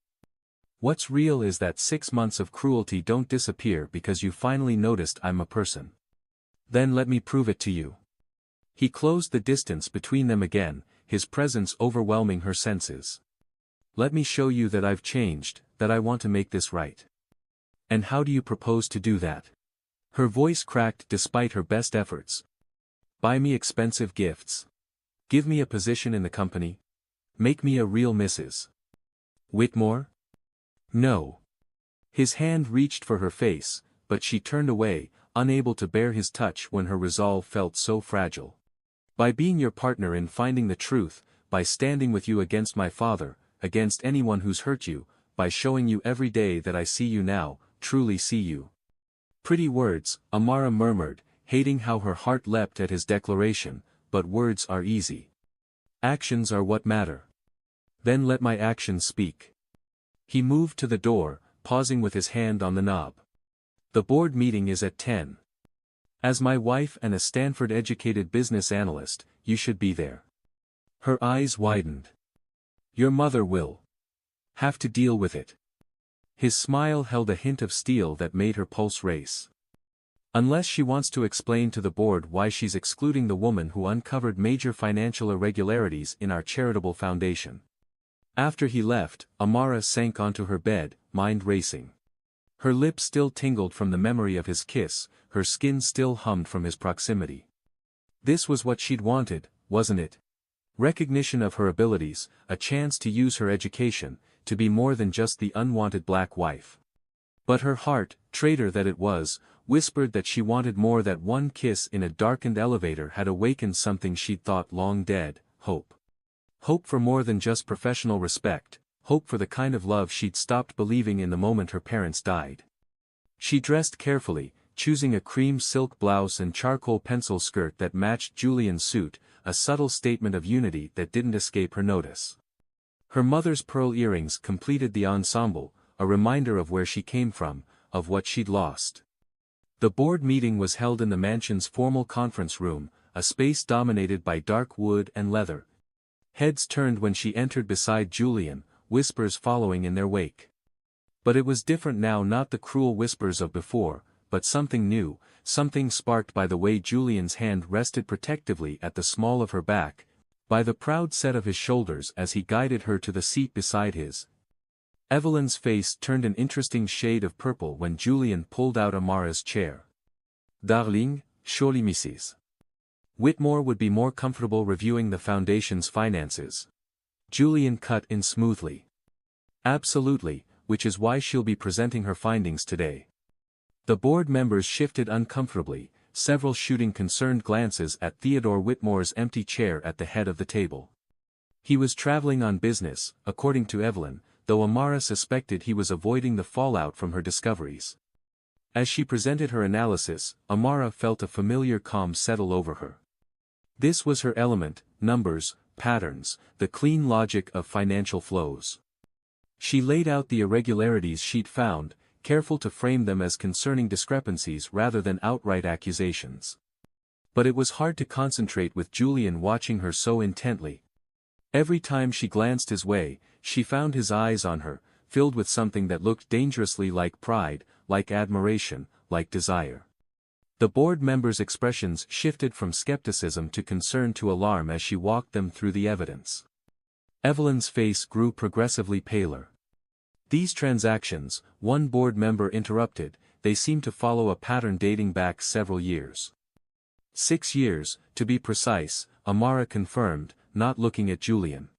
What's real is that 6 months of cruelty don't disappear because you finally noticed I'm a person. Then let me prove it to you. He closed the distance between them again, his presence overwhelming her senses. Let me show you that I've changed, that I want to make this right. And how do you propose to do that? Her voice cracked despite her best efforts. Buy me expensive gifts. Give me a position in the company. Make me a real Mrs. Whitmore? No. His hand reached for her face, but she turned away, unable to bear his touch when her resolve felt so fragile. By being your partner in finding the truth, by standing with you against my father, against anyone who's hurt you, by showing you every day that I see you now, truly see you. Pretty words, Amara murmured, hating how her heart leapt at his declaration, but words are easy. Actions are what matter. Then let my actions speak. He moved to the door, pausing with his hand on the knob. The board meeting is at 10. As my wife and a Stanford-educated business analyst, you should be there. Her eyes widened. Your mother will have to deal with it. His smile held a hint of steel that made her pulse race. Unless she wants to explain to the board why she's excluding the woman who uncovered major financial irregularities in our charitable foundation. After he left, Amara sank onto her bed, mind racing. Her lips still tingled from the memory of his kiss, her skin still hummed from his proximity. This was what she'd wanted, wasn't it? Recognition of her abilities, a chance to use her education, to be more than just the unwanted black wife. But her heart, traitor that it was, whispered that she wanted more. That one kiss in a darkened elevator had awakened something she'd thought long dead, hope. Hope for more than just professional respect, hope for the kind of love she'd stopped believing in the moment her parents died. She dressed carefully, choosing a cream silk blouse and charcoal pencil skirt that matched Julian's suit, a subtle statement of unity that didn't escape her notice. Her mother's pearl earrings completed the ensemble, a reminder of where she came from, of what she'd lost. The board meeting was held in the mansion's formal conference room, a space dominated by dark wood and leather. Heads turned when she entered beside Julian, whispers following in their wake. But it was different now, not the cruel whispers of before, but something new, something sparked by the way Julian's hand rested protectively at the small of her back, by the proud set of his shoulders as he guided her to the seat beside his. Evelyn's face turned an interesting shade of purple when Julian pulled out Amara's chair. Darling, surely Mrs. Whitmore would be more comfortable reviewing the foundation's finances. Julian cut in smoothly. Absolutely, which is why she'll be presenting her findings today. The board members shifted uncomfortably, several shooting concerned glances at Theodore Whitmore's empty chair at the head of the table. He was traveling on business, according to Evelyn, though Amara suspected he was avoiding the fallout from her discoveries. As she presented her analysis, Amara felt a familiar calm settle over her. This was her element: numbers, patterns, the clean logic of financial flows. She laid out the irregularities she'd found, careful to frame them as concerning discrepancies rather than outright accusations. But it was hard to concentrate with Julian watching her so intently. Every time she glanced his way, she found his eyes on her, filled with something that looked dangerously like pride, like admiration, like desire. The board members' expressions shifted from skepticism to concern to alarm as she walked them through the evidence. Evelyn's face grew progressively paler. These transactions, one board member interrupted, they seemed to follow a pattern dating back several years. 6 years, to be precise, Amara confirmed, not looking at Julian.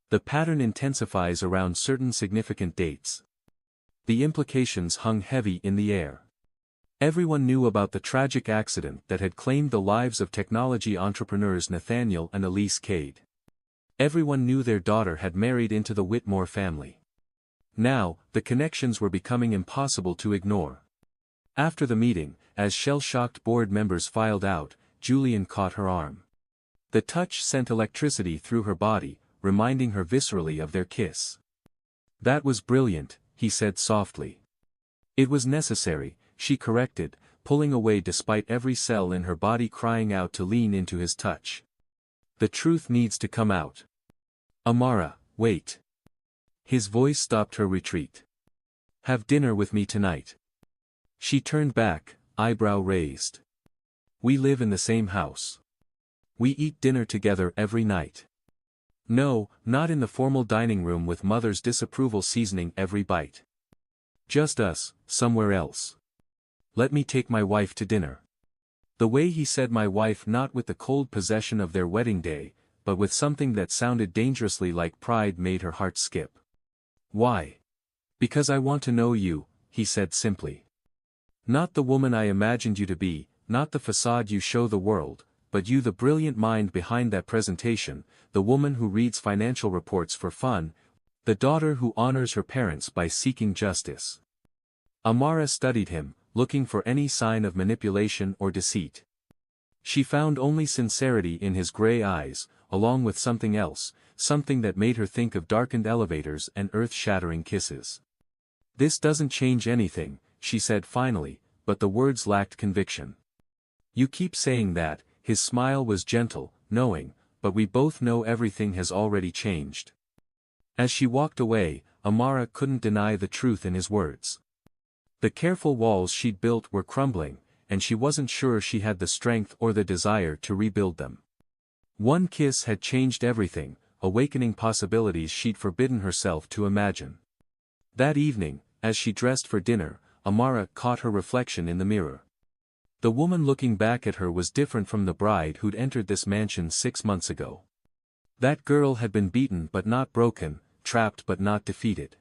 The pattern intensifies around certain significant dates. The implications hung heavy in the air. Everyone knew about the tragic accident that had claimed the lives of technology entrepreneurs Nathaniel and Elise Cade. Everyone knew their daughter had married into the Whitmore family. Now, the connections were becoming impossible to ignore. After the meeting, as shell-shocked board members filed out, Julian caught her arm. The touch sent electricity through her body, reminding her viscerally of their kiss. "That was brilliant," he said softly. "It was necessary," she corrected, pulling away despite every cell in her body crying out to lean into his touch. "The truth needs to come out." "Amara, wait." His voice stopped her retreat. "Have dinner with me tonight." She turned back, eyebrow raised. "We live in the same house. We eat dinner together every night." "No, not in the formal dining room with mother's disapproval seasoning every bite. Just us, somewhere else. Let me take my wife to dinner." The way he said "my wife," not with the cold possession of their wedding day, but with something that sounded dangerously like pride, made her heart skip. "Why?" "Because I want to know you," he said simply. "Not the woman I imagined you to be, not the facade you show the world, but you, the brilliant mind behind that presentation, the woman who reads financial reports for fun, the daughter who honors her parents by seeking justice." Amara studied him, looking for any sign of manipulation or deceit. She found only sincerity in his gray eyes, along with something else, something that made her think of darkened elevators and earth-shattering kisses. "This doesn't change anything," she said finally, but the words lacked conviction. "You keep saying that." His smile was gentle, knowing, "but we both know everything has already changed." As she walked away, Amara couldn't deny the truth in his words. The careful walls she'd built were crumbling, and she wasn't sure she had the strength or the desire to rebuild them. One kiss had changed everything, awakening possibilities she'd forbidden herself to imagine. That evening, as she dressed for dinner, Amara caught her reflection in the mirror. The woman looking back at her was different from the bride who'd entered this mansion 6 months ago. That girl had been beaten but not broken, trapped but not defeated.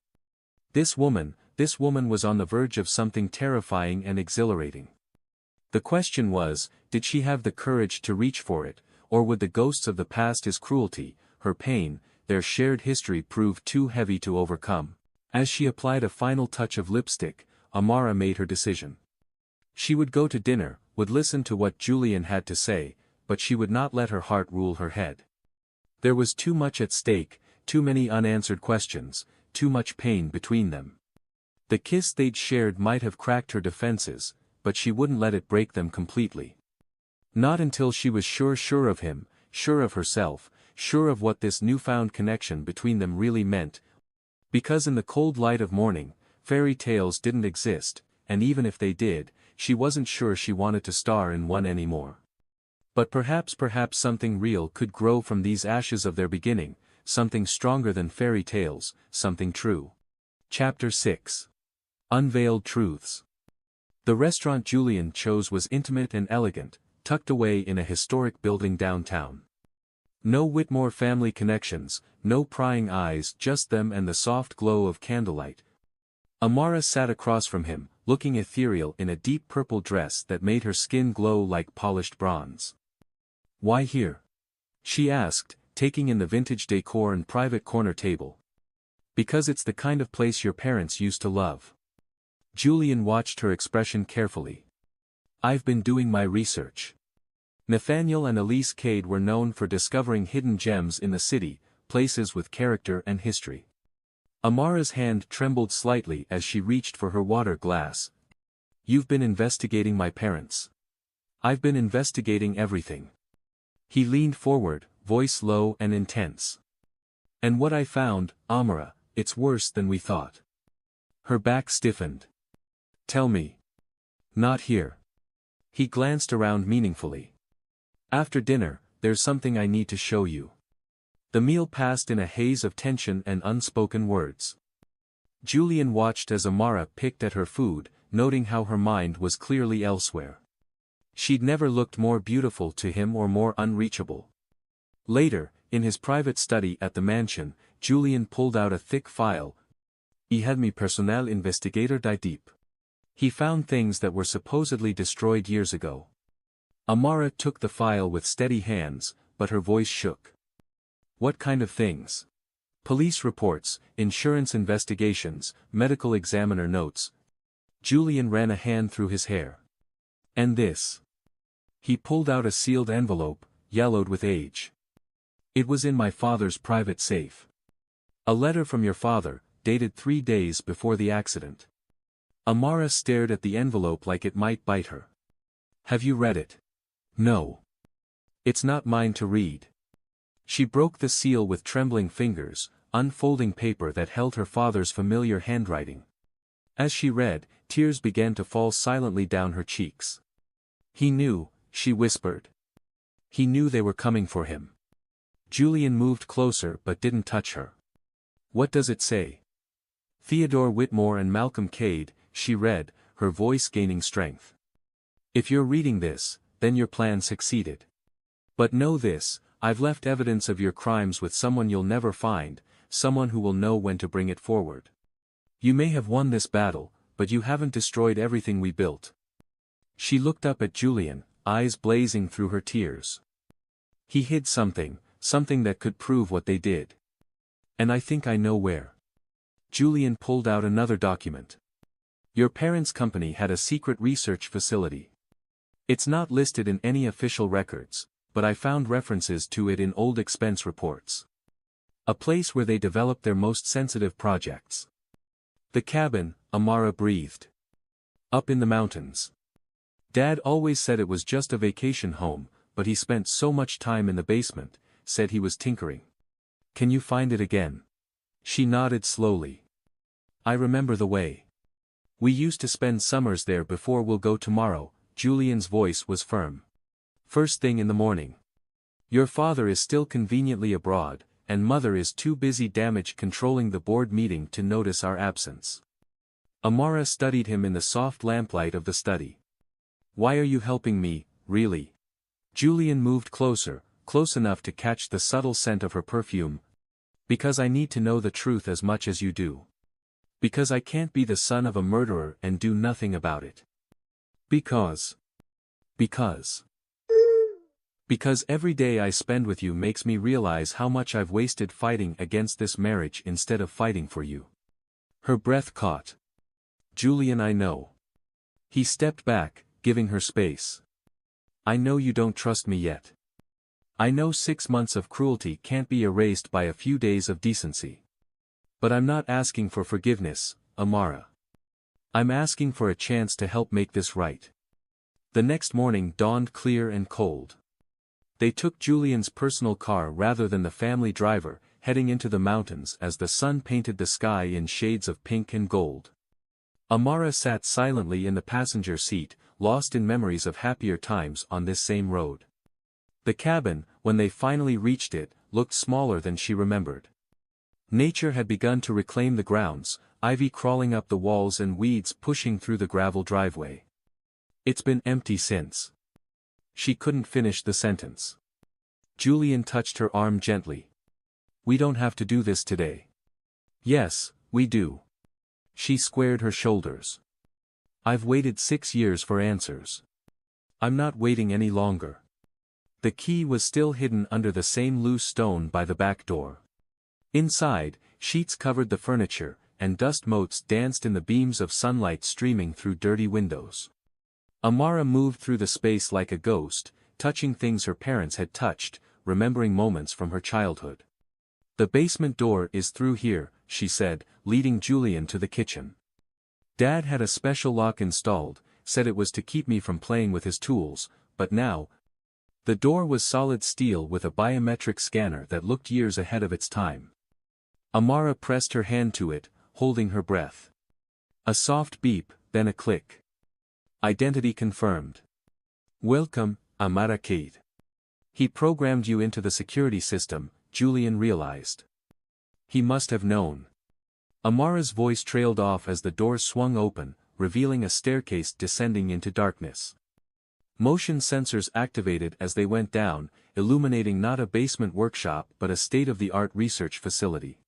This woman was on the verge of something terrifying and exhilarating. The question was, did she have the courage to reach for it, or would the ghosts of the past, his cruelty, her pain, their shared history, prove too heavy to overcome? As she applied a final touch of lipstick, Amara made her decision. She would go to dinner, would listen to what Julian had to say, but she would not let her heart rule her head. There was too much at stake, too many unanswered questions, too much pain between them. The kiss they'd shared might have cracked her defenses, but she wouldn't let it break them completely. Not until she was sure of him, sure of herself, sure of what this newfound connection between them really meant. Because in the cold light of morning, fairy tales didn't exist, and even if they did, she wasn't sure she wanted to star in one anymore. But perhaps something real could grow from these ashes of their beginning, something stronger than fairy tales, something true. Chapter 6. Unveiled Truths. The restaurant Julian chose was intimate and elegant, tucked away in a historic building downtown. No Whitmore family connections, no prying eyes, just them and the soft glow of candlelight. Amara sat across from him, looking ethereal in a deep purple dress that made her skin glow like polished bronze. "Why here?" she asked, taking in the vintage decor and private corner table. "Because it's the kind of place your parents used to love." Julian watched her expression carefully. "I've been doing my research." Nathaniel and Elise Cade were known for discovering hidden gems in the city, places with character and history. Amara's hand trembled slightly as she reached for her water glass. "You've been investigating my parents." "I've been investigating everything." He leaned forward, voice low and intense. "And what I found, Amara, it's worse than we thought." Her back stiffened. "Tell me." "Not here." He glanced around meaningfully. "After dinner, there's something I need to show you." The meal passed in a haze of tension and unspoken words. Julian watched as Amara picked at her food, noting how her mind was clearly elsewhere. She'd never looked more beautiful to him or more unreachable. Later, in his private study at the mansion, Julian pulled out a thick file. "He had me personnel investigator die deep." He found things that were supposedly destroyed years ago. Amara took the file with steady hands, but her voice shook. "What kind of things?" "Police reports, insurance investigations, medical examiner notes." Julian ran a hand through his hair. "And this?" He pulled out a sealed envelope, yellowed with age. "It was in my father's private safe. A letter from your father, dated 3 days before the accident." Amara stared at the envelope like it might bite her. "Have you read it?" "No. It's not mine to read." She broke the seal with trembling fingers, unfolding paper that held her father's familiar handwriting. As she read, tears began to fall silently down her cheeks. "He knew," she whispered. "He knew they were coming for him." Julian moved closer but didn't touch her. "What does it say?" "Theodore Whitmore and Malcolm Cade," she read, her voice gaining strength. "If you're reading this, then your plan succeeded. But know this, I've left evidence of your crimes with someone you'll never find, someone who will know when to bring it forward. You may have won this battle, but you haven't destroyed everything we built." She looked up at Julian, eyes blazing through her tears. "He hid something, something that could prove what they did. And I think I know where." Julian pulled out another document. "Your parents' company had a secret research facility. It's not listed in any official records, but I found references to it in old expense reports. A place where they developed their most sensitive projects." "The cabin," Amara breathed. "Up in the mountains. Dad always said it was just a vacation home, but he spent so much time in the basement, said he was tinkering." "Can you find it again?" She nodded slowly. "I remember the way. We used to spend summers there before. We'll go tomorrow." Julian's voice was firm. "First thing in the morning. Your father is still conveniently abroad, and mother is too busy damage controlling the board meeting to notice our absence." Amara studied him in the soft lamplight of the study. "Why are you helping me, really?" Julian moved closer, close enough to catch the subtle scent of her perfume. "Because I need to know the truth as much as you do. Because I can't be the son of a murderer and do nothing about it. Because every day I spend with you makes me realize how much I've wasted fighting against this marriage instead of fighting for you." Her breath caught. "Julian, I know." He stepped back, giving her space. "I know you don't trust me yet. I know 6 months of cruelty can't be erased by a few days of decency. But I'm not asking for forgiveness, Amara. I'm asking for a chance to help make this right." The next morning dawned clear and cold. They took Julian's personal car rather than the family driver, heading into the mountains as the sun painted the sky in shades of pink and gold. Amara sat silently in the passenger seat, lost in memories of happier times on this same road. The cabin, when they finally reached it, looked smaller than she remembered. Nature had begun to reclaim the grounds, ivy crawling up the walls and weeds pushing through the gravel driveway. It's been empty since. She couldn't finish the sentence. Julian touched her arm gently. We don't have to do this today. Yes, we do. She squared her shoulders. I've waited 6 years for answers. I'm not waiting any longer. The key was still hidden under the same loose stone by the back door. Inside, sheets covered the furniture, and dust motes danced in the beams of sunlight streaming through dirty windows. Amara moved through the space like a ghost, touching things her parents had touched, remembering moments from her childhood. The basement door is through here, she said, leading Julian to the kitchen. Dad had a special lock installed, said it was to keep me from playing with his tools, but now, the door was solid steel with a biometric scanner that looked years ahead of its time. Amara pressed her hand to it, holding her breath. A soft beep, then a click. Identity confirmed. Welcome, Amara Kate. He programmed you into the security system, Julian realized. He must have known. Amara's voice trailed off as the door swung open, revealing a staircase descending into darkness. Motion sensors activated as they went down, illuminating not a basement workshop but a state-of-the-art research facility.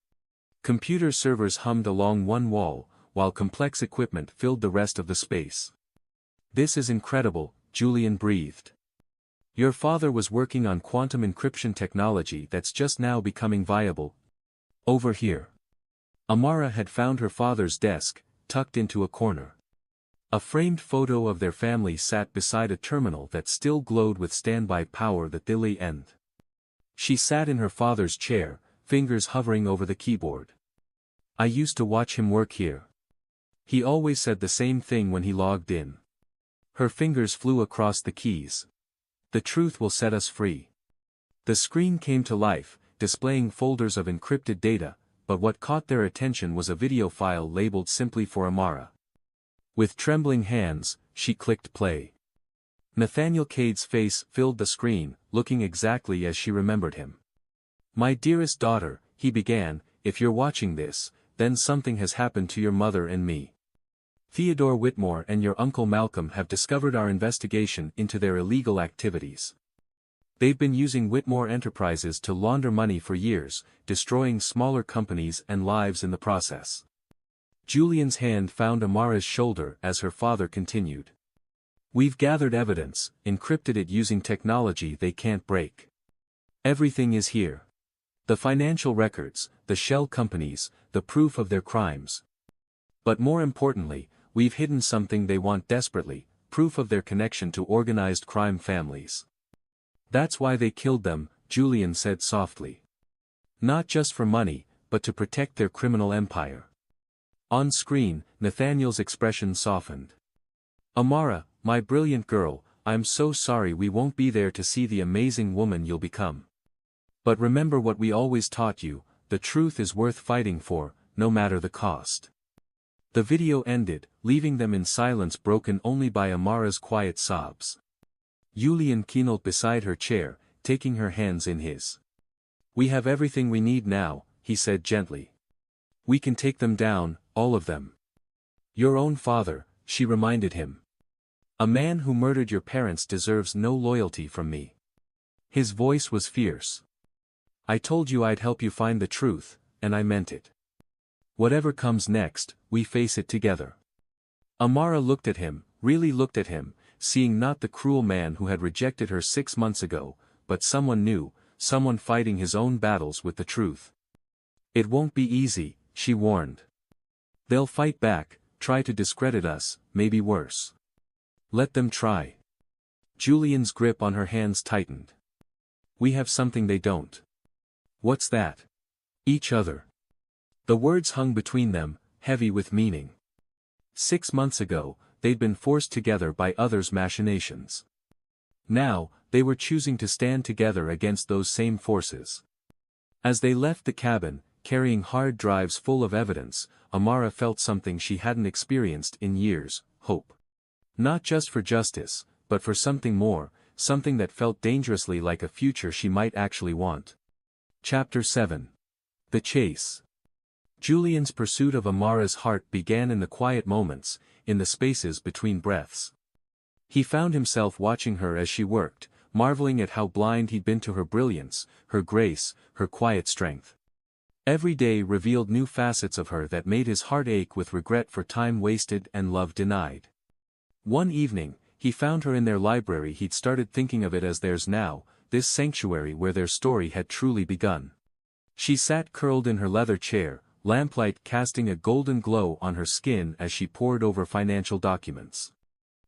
Computer servers hummed along one wall, while complex equipment filled the rest of the space. This is incredible, Julian breathed. Your father was working on quantum encryption technology that's just now becoming viable. Over here. Amara had found her father's desk, tucked into a corner. A framed photo of their family sat beside a terminal that still glowed with standby power the daily end. She sat in her father's chair, fingers hovering over the keyboard. I used to watch him work here. He always said the same thing when he logged in. Her fingers flew across the keys. The truth will set us free. The screen came to life, displaying folders of encrypted data, but what caught their attention was a video file labeled simply for Amara. With trembling hands, she clicked play. Nathaniel Cade's face filled the screen, looking exactly as she remembered him. My dearest daughter, he began, if you're watching this, then something has happened to your mother and me. Theodore Whitmore and your Uncle Malcolm have discovered our investigation into their illegal activities. They've been using Whitmore Enterprises to launder money for years, destroying smaller companies and lives in the process. Julian's hand found Amara's shoulder as her father continued. We've gathered evidence, encrypted it using technology they can't break. Everything is here. The financial records, the shell companies, the proof of their crimes. But more importantly, we've hidden something they want desperately, proof of their connection to organized crime families. That's why they killed them, Julian said softly. Not just for money, but to protect their criminal empire. On screen, Nathaniel's expression softened. Amara, my brilliant girl, I'm so sorry we won't be there to see the amazing woman you'll become. But remember what we always taught you, the truth is worth fighting for, no matter the cost. The video ended, leaving them in silence broken only by Amara's quiet sobs. Julian knelt beside her chair, taking her hands in his. We have everything we need now, he said gently. We can take them down, all of them. Your own father, she reminded him. A man who murdered your parents deserves no loyalty from me. His voice was fierce. I told you I'd help you find the truth, and I meant it. Whatever comes next, we face it together. Amara looked at him, really looked at him, seeing not the cruel man who had rejected her 6 months ago, but someone new, someone fighting his own battles with the truth. It won't be easy, she warned. They'll fight back, try to discredit us, maybe worse. Let them try. Julian's grip on her hands tightened. We have something they don't. What's that? Each other. The words hung between them, heavy with meaning. 6 months ago, they'd been forced together by others' machinations. Now, they were choosing to stand together against those same forces. As they left the cabin, carrying hard drives full of evidence, Amara felt something she hadn't experienced in years, hope. Not just for justice, but for something more, something that felt dangerously like a future she might actually want. Chapter 7. The Chase. Julian's pursuit of Amara's heart began in the quiet moments, in the spaces between breaths. He found himself watching her as she worked, marveling at how blind he'd been to her brilliance, her grace, her quiet strength. Every day revealed new facets of her that made his heart ache with regret for time wasted and love denied. One evening, he found her in their library. He'd started thinking of it as theirs now, this sanctuary where their story had truly begun. She sat curled in her leather chair, lamplight casting a golden glow on her skin as she pored over financial documents.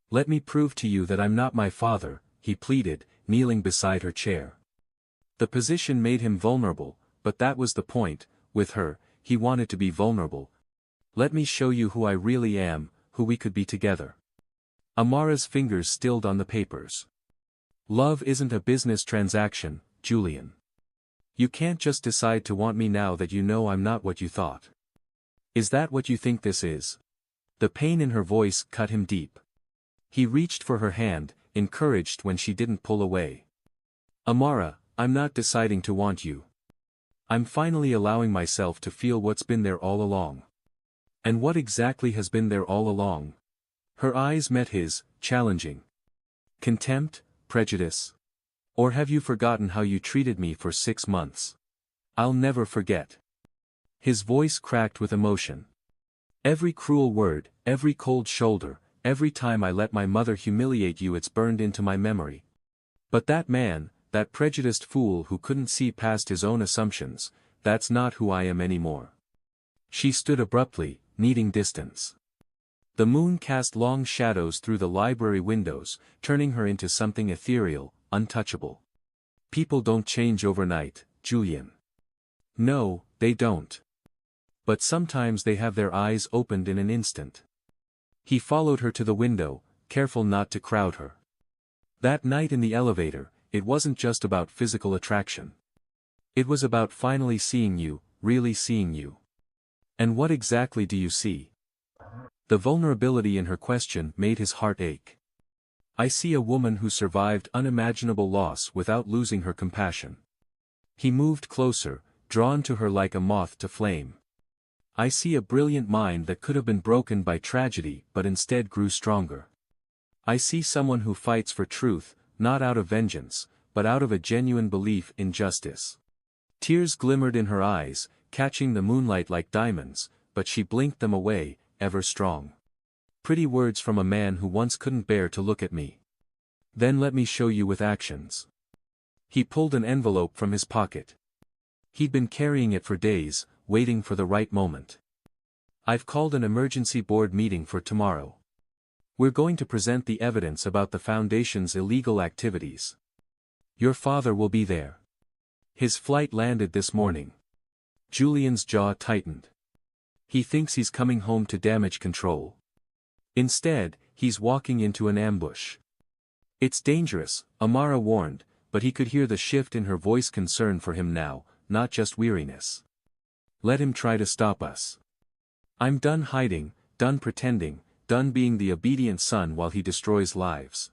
"Let me prove to you that I'm not my father," he pleaded, kneeling beside her chair. The position made him vulnerable, but that was the point. With her, he wanted to be vulnerable. "Let me show you who I really am, who we could be together." Amara's fingers stilled on the papers. "Love isn't a business transaction, Julian. You can't just decide to want me now that you know I'm not what you thought. Is that what you think this is?" The pain in her voice cut him deep. He reached for her hand, encouraged when she didn't pull away. "Amara, I'm not deciding to want you. I'm finally allowing myself to feel what's been there all along." "And what exactly has been there all along?" Her eyes met his, challenging. "Contempt, prejudice? Or have you forgotten how you treated me for 6 months? I'll never forget." His voice cracked with emotion. "Every cruel word, every cold shoulder, every time I let my mother humiliate you, it's burned into my memory. But that man, that prejudiced fool who couldn't see past his own assumptions, that's not who I am anymore." She stood abruptly, needing distance. The moon cast long shadows through the library windows, turning her into something ethereal, untouchable. "People don't change overnight, Julian." "No, they don't. But sometimes they have their eyes opened in an instant." He followed her to the window, careful not to crowd her. That night in the elevator, it wasn't just about physical attraction. It was about finally seeing you, really seeing you. "And what exactly do you see?" The vulnerability in her question made his heart ache. "I see a woman who survived unimaginable loss without losing her compassion." He moved closer, drawn to her like a moth to flame. "I see a brilliant mind that could have been broken by tragedy but instead grew stronger. I see someone who fights for truth, not out of vengeance, but out of a genuine belief in justice." Tears glimmered in her eyes, catching the moonlight like diamonds, but she blinked them away, ever strong. "Pretty words from a man who once couldn't bear to look at me. Then let me show you with actions." He pulled an envelope from his pocket. He'd been carrying it for days, waiting for the right moment. "I've called an emergency board meeting for tomorrow. We're going to present the evidence about the foundation's illegal activities. Your father will be there. His flight landed this morning." Julian's jaw tightened. "He thinks he's coming home to damage control. Instead, he's walking into an ambush." "It's dangerous," Amara warned, but he could hear the shift in her voice, concern for him now, not just weariness. "Let him try to stop us. I'm done hiding, done pretending, done being the obedient son while he destroys lives."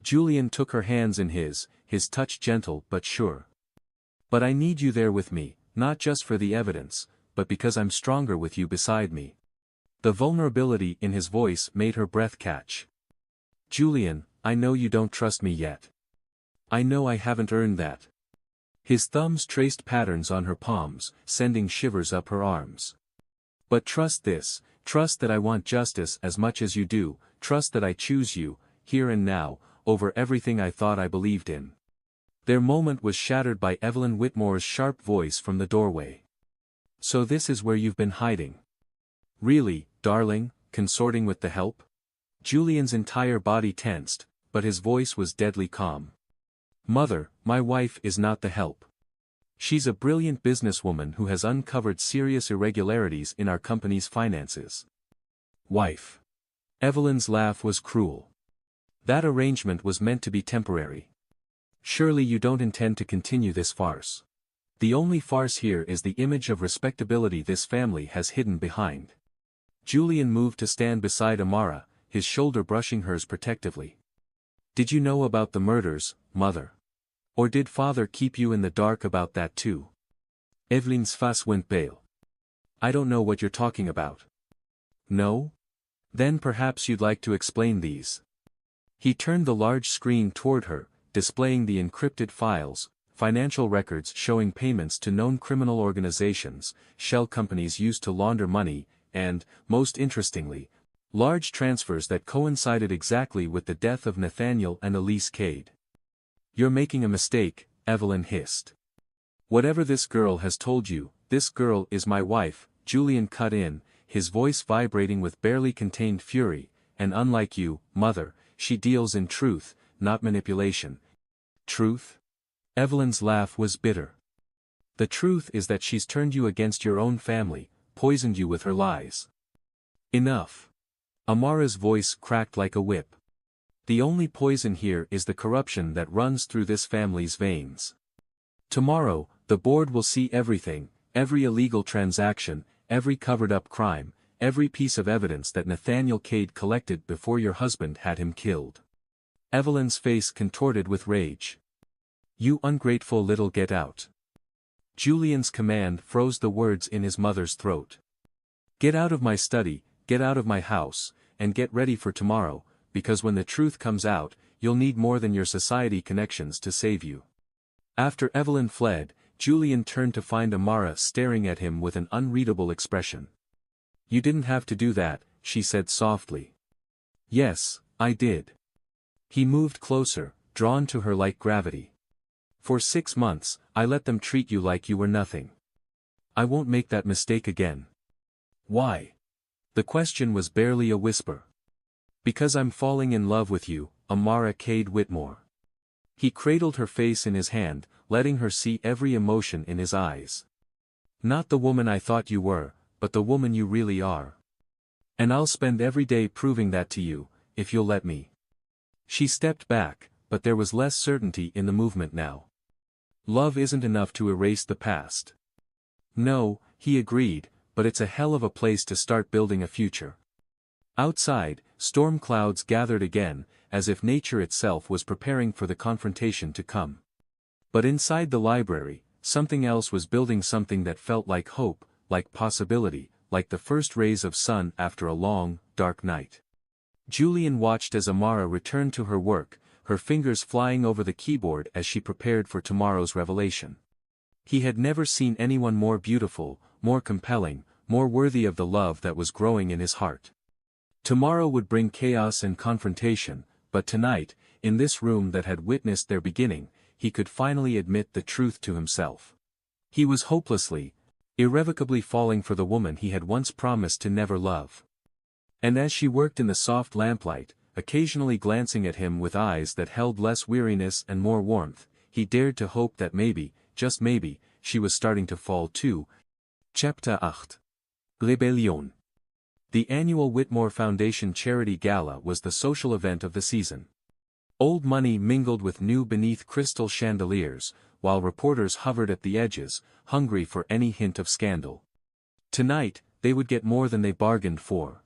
Julian took her hands in his touch gentle but sure. "But I need you there with me, not just for the evidence, but because I'm stronger with you beside me." The vulnerability in his voice made her breath catch. "Julian, I know you don't trust me yet. I know I haven't earned that." His thumbs traced patterns on her palms, sending shivers up her arms. "But trust this, trust that I want justice as much as you do, trust that I choose you, here and now, over everything I thought I believed in." Their moment was shattered by Evelyn Whitmore's sharp voice from the doorway. "So this is where you've been hiding? Really, darling, consorting with the help?" Julian's entire body tensed, but his voice was deadly calm. "Mother, my wife is not the help. She's a brilliant businesswoman who has uncovered serious irregularities in our company's finances." "Wife." Evelyn's laugh was cruel. "That arrangement was meant to be temporary. Surely you don't intend to continue this farce. The only farce here is the image of respectability this family has hidden behind." Julian moved to stand beside Amara, his shoulder brushing hers protectively. "Did you know about the murders, Mother? Or did Father keep you in the dark about that too?" Evelyn's face went pale. "I don't know what you're talking about." "No? Then perhaps you'd like to explain these." He turned the large screen toward her, displaying the encrypted files, financial records showing payments to known criminal organizations, shell companies used to launder money, and, most interestingly, large transfers that coincided exactly with the death of Nathaniel and Elise Cade. "You're making a mistake," Evelyn hissed. "Whatever this girl has told you, this girl is my wife," Julian cut in, his voice vibrating with barely contained fury, "and unlike you, mother, she deals in truth, not manipulation." "Truth?" Evelyn's laugh was bitter. "The truth is that she's turned you against your own family, poisoned you with her lies." "Enough." Amara's voice cracked like a whip. "The only poison here is the corruption that runs through this family's veins. Tomorrow, the board will see everything, every illegal transaction, every covered-up crime, every piece of evidence that Nathaniel Cade collected before your husband had him killed." Evelyn's face contorted with rage. "You ungrateful little get out." Julian's command froze the words in his mother's throat. "Get out of my study, get out of my house, and get ready for tomorrow, because when the truth comes out, you'll need more than your society connections to save you." After Evelyn fled, Julian turned to find Amara staring at him with an unreadable expression. "You didn't have to do that," she said softly. "Yes, I did." He moved closer, drawn to her like gravity. "For 6 months, I let them treat you like you were nothing. I won't make that mistake again." "Why?" The question was barely a whisper. "Because I'm falling in love with you, Amara Cade Whitmore." He cradled her face in his hand, letting her see every emotion in his eyes. "Not the woman I thought you were, but the woman you really are. And I'll spend every day proving that to you, if you'll let me." She stepped back, but there was less certainty in the movement now. "Love isn't enough to erase the past." "No," he agreed, "but it's a hell of a place to start building a future." Outside, storm clouds gathered again, as if nature itself was preparing for the confrontation to come. But inside the library, something else was building, something that felt like hope, like possibility, like the first rays of sun after a long, dark night. Julian watched as Amara returned to her work, her fingers flying over the keyboard as she prepared for tomorrow's revelation. He had never seen anyone more beautiful, more compelling, more worthy of the love that was growing in his heart. Tomorrow would bring chaos and confrontation, but tonight, in this room that had witnessed their beginning, he could finally admit the truth to himself. He was hopelessly, irrevocably falling for the woman he had once promised to never love. And as she worked in the soft lamplight, occasionally glancing at him with eyes that held less weariness and more warmth, he dared to hope that maybe, just maybe, she was starting to fall too. Chapter 8. Rébellion. The annual Whitmore Foundation Charity Gala was the social event of the season. Old money mingled with new beneath crystal chandeliers, while reporters hovered at the edges, hungry for any hint of scandal. Tonight, they would get more than they bargained for.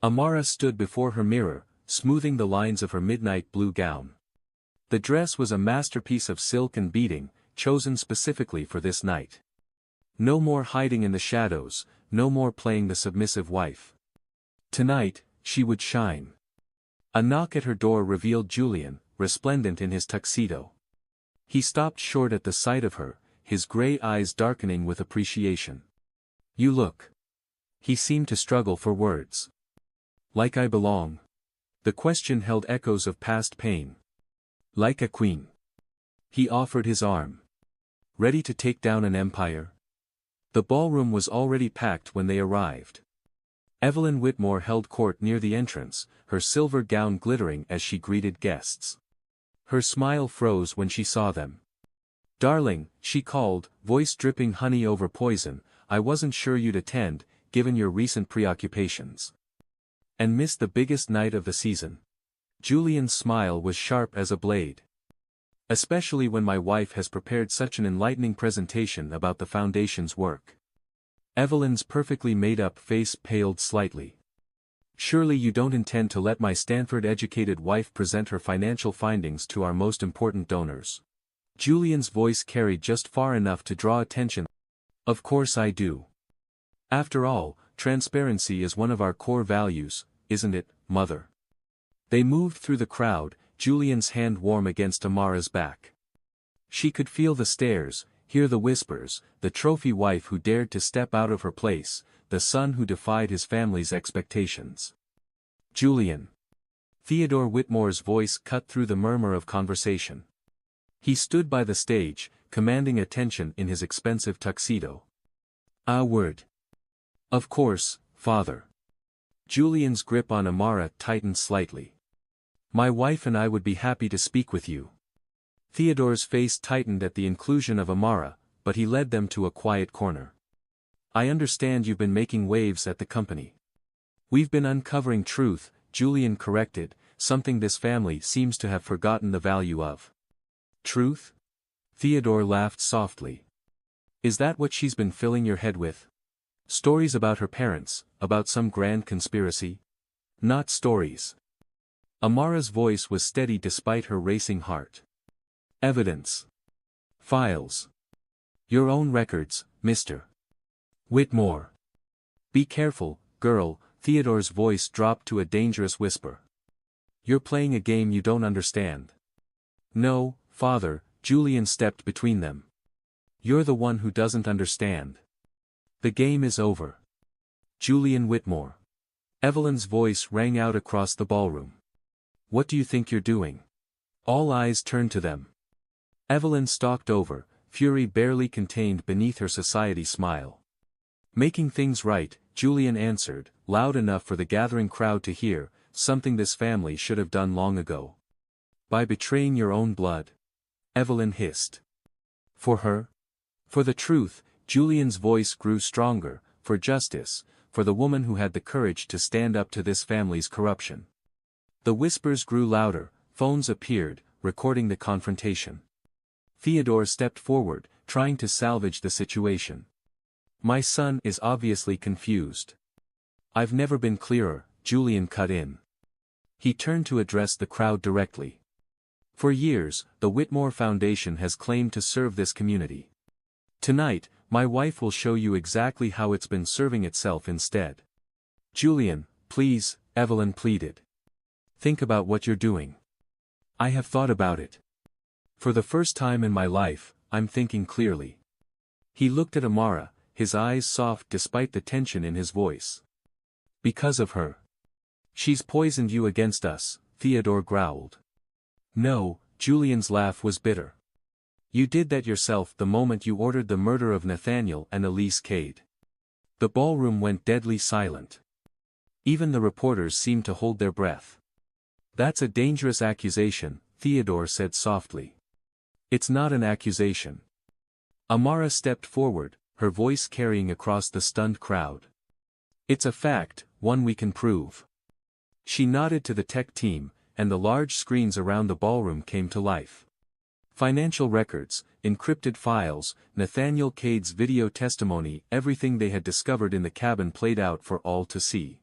Amara stood before her mirror, smoothing the lines of her midnight blue gown. The dress was a masterpiece of silk and beading, chosen specifically for this night. No more hiding in the shadows, no more playing the submissive wife. Tonight, she would shine. A knock at her door revealed Julian, resplendent in his tuxedo. He stopped short at the sight of her, his gray eyes darkening with appreciation. "You look." He seemed to struggle for words. "Like I belong." The question held echoes of past pain. "Like a queen." He offered his arm. "Ready to take down an empire?" The ballroom was already packed when they arrived. Evelyn Whitmore held court near the entrance, her silver gown glittering as she greeted guests. Her smile froze when she saw them. "Darling," she called, voice dripping honey over poison, "I wasn't sure you'd attend, given your recent preoccupations. And miss the biggest night of the season." Julian's smile was sharp as a blade. "Especially when my wife has prepared such an enlightening presentation about the foundation's work." Evelyn's perfectly made-up face paled slightly. "Surely you don't intend to let my Stanford-educated wife present her financial findings to our most important donors?" Julian's voice carried just far enough to draw attention. "Of course I do. After all, transparency is one of our core values, isn't it, Mother?" They moved through the crowd, Julian's hand warm against Amara's back. She could feel the stares, hear the whispers, the trophy wife who dared to step out of her place, the son who defied his family's expectations. Julian. Theodore Whitmore's voice cut through the murmur of conversation. He stood by the stage, commanding attention in his expensive tuxedo. "A word." "Of course, father." Julian's grip on Amara tightened slightly. "My wife and I would be happy to speak with you." Theodore's face tightened at the inclusion of Amara, but he led them to a quiet corner. "I understand you've been making waves at the company." "We've been uncovering truth," Julian corrected, "something this family seems to have forgotten the value of." "Truth?" Theodore laughed softly. "Is that what she's been filling your head with? Stories about her parents, about some grand conspiracy?" "Not stories." Amara's voice was steady despite her racing heart. "Evidence. Files. Your own records, Mr. Whitmore." "Be careful, girl," Theodore's voice dropped to a dangerous whisper. "You're playing a game you don't understand." "No, father," Julian stepped between them. "You're the one who doesn't understand. The game is over." "Julian Whitmore." Evelyn's voice rang out across the ballroom. "What do you think you're doing?" All eyes turned to them. Evelyn stalked over, fury barely contained beneath her society smile. "Making things right," Julian answered, loud enough for the gathering crowd to hear, "something this family should have done long ago." "By betraying your own blood?" Evelyn hissed. "For her?" "For the truth," Julian's voice grew stronger, "for justice, for the woman who had the courage to stand up to this family's corruption." The whispers grew louder, phones appeared, recording the confrontation. Theodore stepped forward, trying to salvage the situation. "My son is obviously confused." "I've never been clearer," Julian cut in. He turned to address the crowd directly. "For years, the Whitmore Foundation has claimed to serve this community. Tonight, my wife will show you exactly how it's been serving itself instead." "Julian, please," Evelyn pleaded. "Think about what you're doing." "I have thought about it. For the first time in my life, I'm thinking clearly." He looked at Amara, his eyes soft despite the tension in his voice. "Because of her. She's poisoned you against us," Theodore growled. "No," Julian's laugh was bitter. "You did that yourself the moment you ordered the murder of Nathaniel and Elise Cade." The ballroom went deadly silent. Even the reporters seemed to hold their breath. "That's a dangerous accusation," Theodore said softly. "It's not an accusation." Amara stepped forward, her voice carrying across the stunned crowd. "It's a fact, one we can prove." She nodded to the tech team, and the large screens around the ballroom came to life. Financial records, encrypted files, Nathaniel Cade's video testimony, everything they had discovered in the cabin played out for all to see.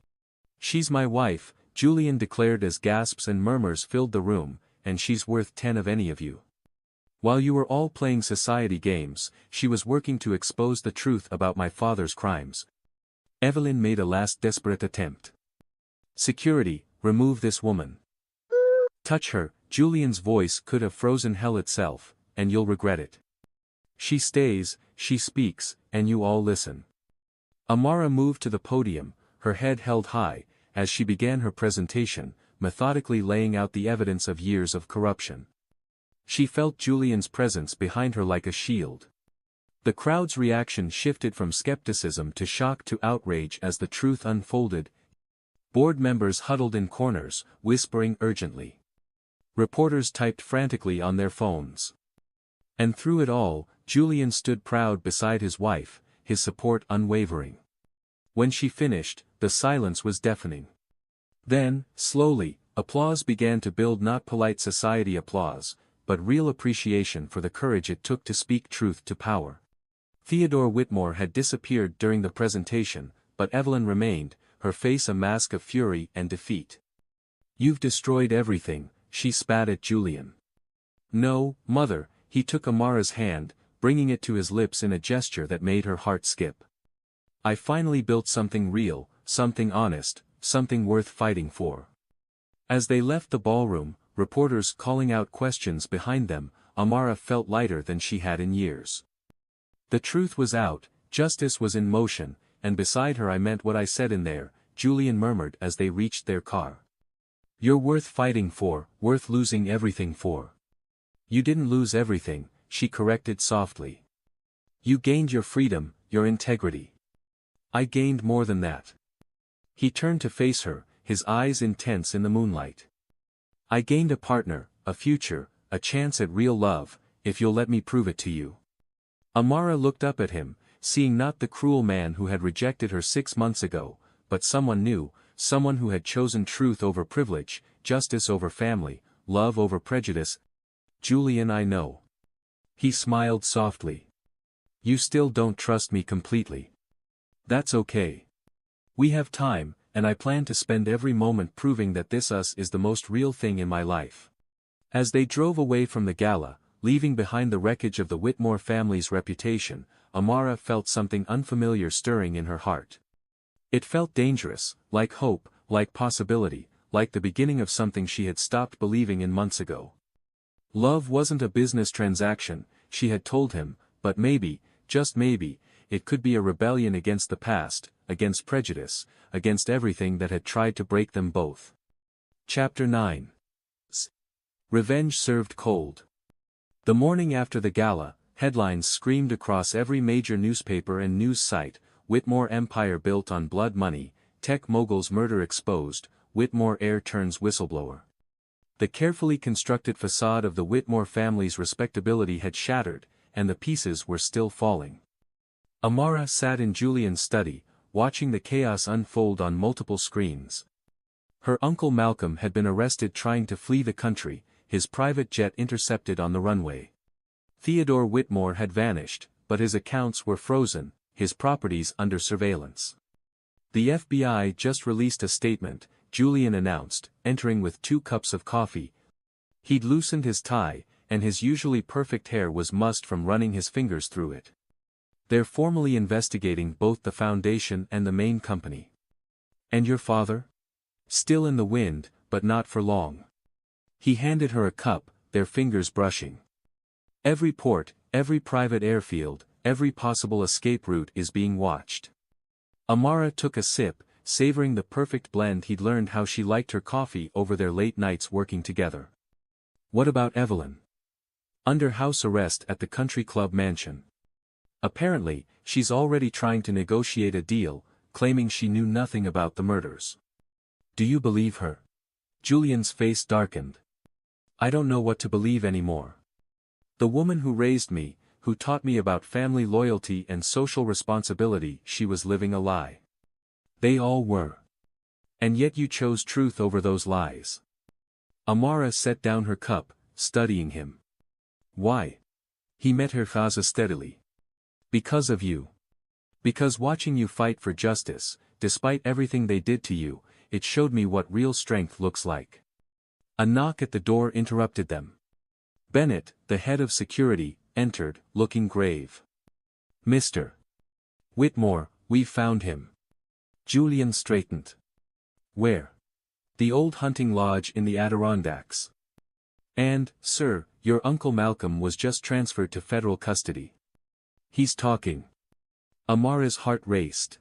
"She's my wife," Julian declared as gasps and murmurs filled the room, "and she's worth 10 of any of you. While you were all playing society games, she was working to expose the truth about my father's crimes." Evelyn made a last desperate attempt. "Security, remove this woman. Touch her," Julian's voice could have frozen hell itself, "and you'll regret it. She stays, she speaks, and you all listen." Amara moved to the podium, her head held high, as she began her presentation, methodically laying out the evidence of years of corruption. She felt Julian's presence behind her like a shield. The crowd's reaction shifted from skepticism to shock to outrage as the truth unfolded. Board members huddled in corners, whispering urgently. Reporters typed frantically on their phones. And through it all, Julian stood proud beside his wife, his support unwavering. When she finished, the silence was deafening. Then, slowly, applause began to build, not polite society applause, but real appreciation for the courage it took to speak truth to power. Theodore Whitmore had disappeared during the presentation, but Evelyn remained, her face a mask of fury and defeat. "You've destroyed everything," she spat at Julian. "No, mother," he took Amara's hand, bringing it to his lips in a gesture that made her heart skip. "I finally built something real, something honest, something worth fighting for." As they left the ballroom, reporters calling out questions behind them, Amara felt lighter than she had in years. The truth was out, justice was in motion, and beside her I meant what I said in there, Julian murmured as they reached their car. You're worth fighting for, worth losing everything for. You didn't lose everything, she corrected softly. You gained your freedom, your integrity. I gained more than that. He turned to face her, his eyes intense in the moonlight. I gained a partner, a future, a chance at real love, if you'll let me prove it to you. Amara looked up at him, seeing not the cruel man who had rejected her 6 months ago, but someone new, someone who had chosen truth over privilege, justice over family, love over prejudice. Julian, I know. He smiled softly. You still don't trust me completely. That's okay. We have time, and I plan to spend every moment proving that this us is the most real thing in my life. As they drove away from the gala, leaving behind the wreckage of the Whitmore family's reputation, Amara felt something unfamiliar stirring in her heart. It felt dangerous, like hope, like possibility, like the beginning of something she had stopped believing in months ago. Love wasn't a business transaction, she had told him, but maybe, just maybe, it could be a rebellion against the past, against prejudice, against everything that had tried to break them both. Chapter 9. Revenge served cold. The morning after the gala, headlines screamed across every major newspaper and news site, Whitmore empire built on blood money, tech mogul's murder exposed, Whitmore heir turns whistleblower. The carefully constructed facade of the Whitmore family's respectability had shattered, and the pieces were still falling. Amara sat in Julian's study, watching the chaos unfold on multiple screens. Her uncle Malcolm had been arrested trying to flee the country, his private jet intercepted on the runway. Theodore Whitmore had vanished, but his accounts were frozen, his properties under surveillance. The FBI just released a statement, Julian announced, entering with 2 cups of coffee. He'd loosened his tie, and his usually perfect hair was mussed from running his fingers through it. They're formally investigating both the foundation and the main company. And your father? Still in the wind, but not for long. He handed her a cup, their fingers brushing. Every port, every private airfield, every possible escape route is being watched. Amara took a sip, savoring the perfect blend. He'd learned how she liked her coffee over their late nights working together. What about Evelyn? Under house arrest at the country club mansion. Apparently, she's already trying to negotiate a deal, claiming she knew nothing about the murders. Do you believe her? Julian's face darkened. I don't know what to believe anymore. The woman who raised me, who taught me about family loyalty and social responsibility, she was living a lie. They all were. And yet you chose truth over those lies. Amara set down her cup, studying him. Why? He met her gaze steadily. Because of you. Because watching you fight for justice, despite everything they did to you, it showed me what real strength looks like. A knock at the door interrupted them. Bennett, the head of security, entered, looking grave. Mr. Whitmore, we've found him. Julian straightened. Where? The old hunting lodge in the Adirondacks. And, sir, your uncle Malcolm was just transferred to federal custody. He's talking. Amara's heart raced.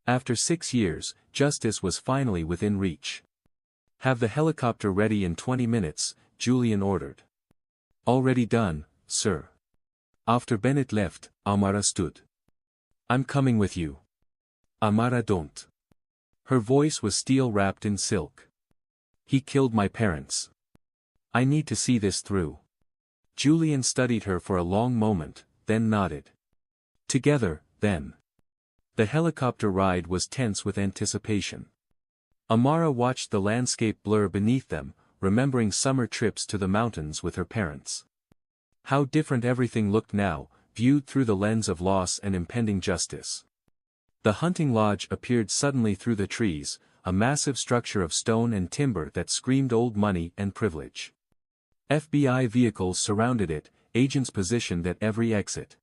After 6 years, justice was finally within reach. Have the helicopter ready in 20 minutes, Julian ordered. Already done, sir. After Bennett left, Amara stood. I'm coming with you. Amara, don't. Her voice was steel wrapped in silk. He killed my parents. I need to see this through. Julian studied her for a long moment, then nodded. Together, then. The helicopter ride was tense with anticipation. Amara watched the landscape blur beneath them, remembering summer trips to the mountains with her parents. How different everything looked now, viewed through the lens of loss and impending justice. The hunting lodge appeared suddenly through the trees, a massive structure of stone and timber that screamed old money and privilege. FBI vehicles surrounded it, agents positioned at every exit.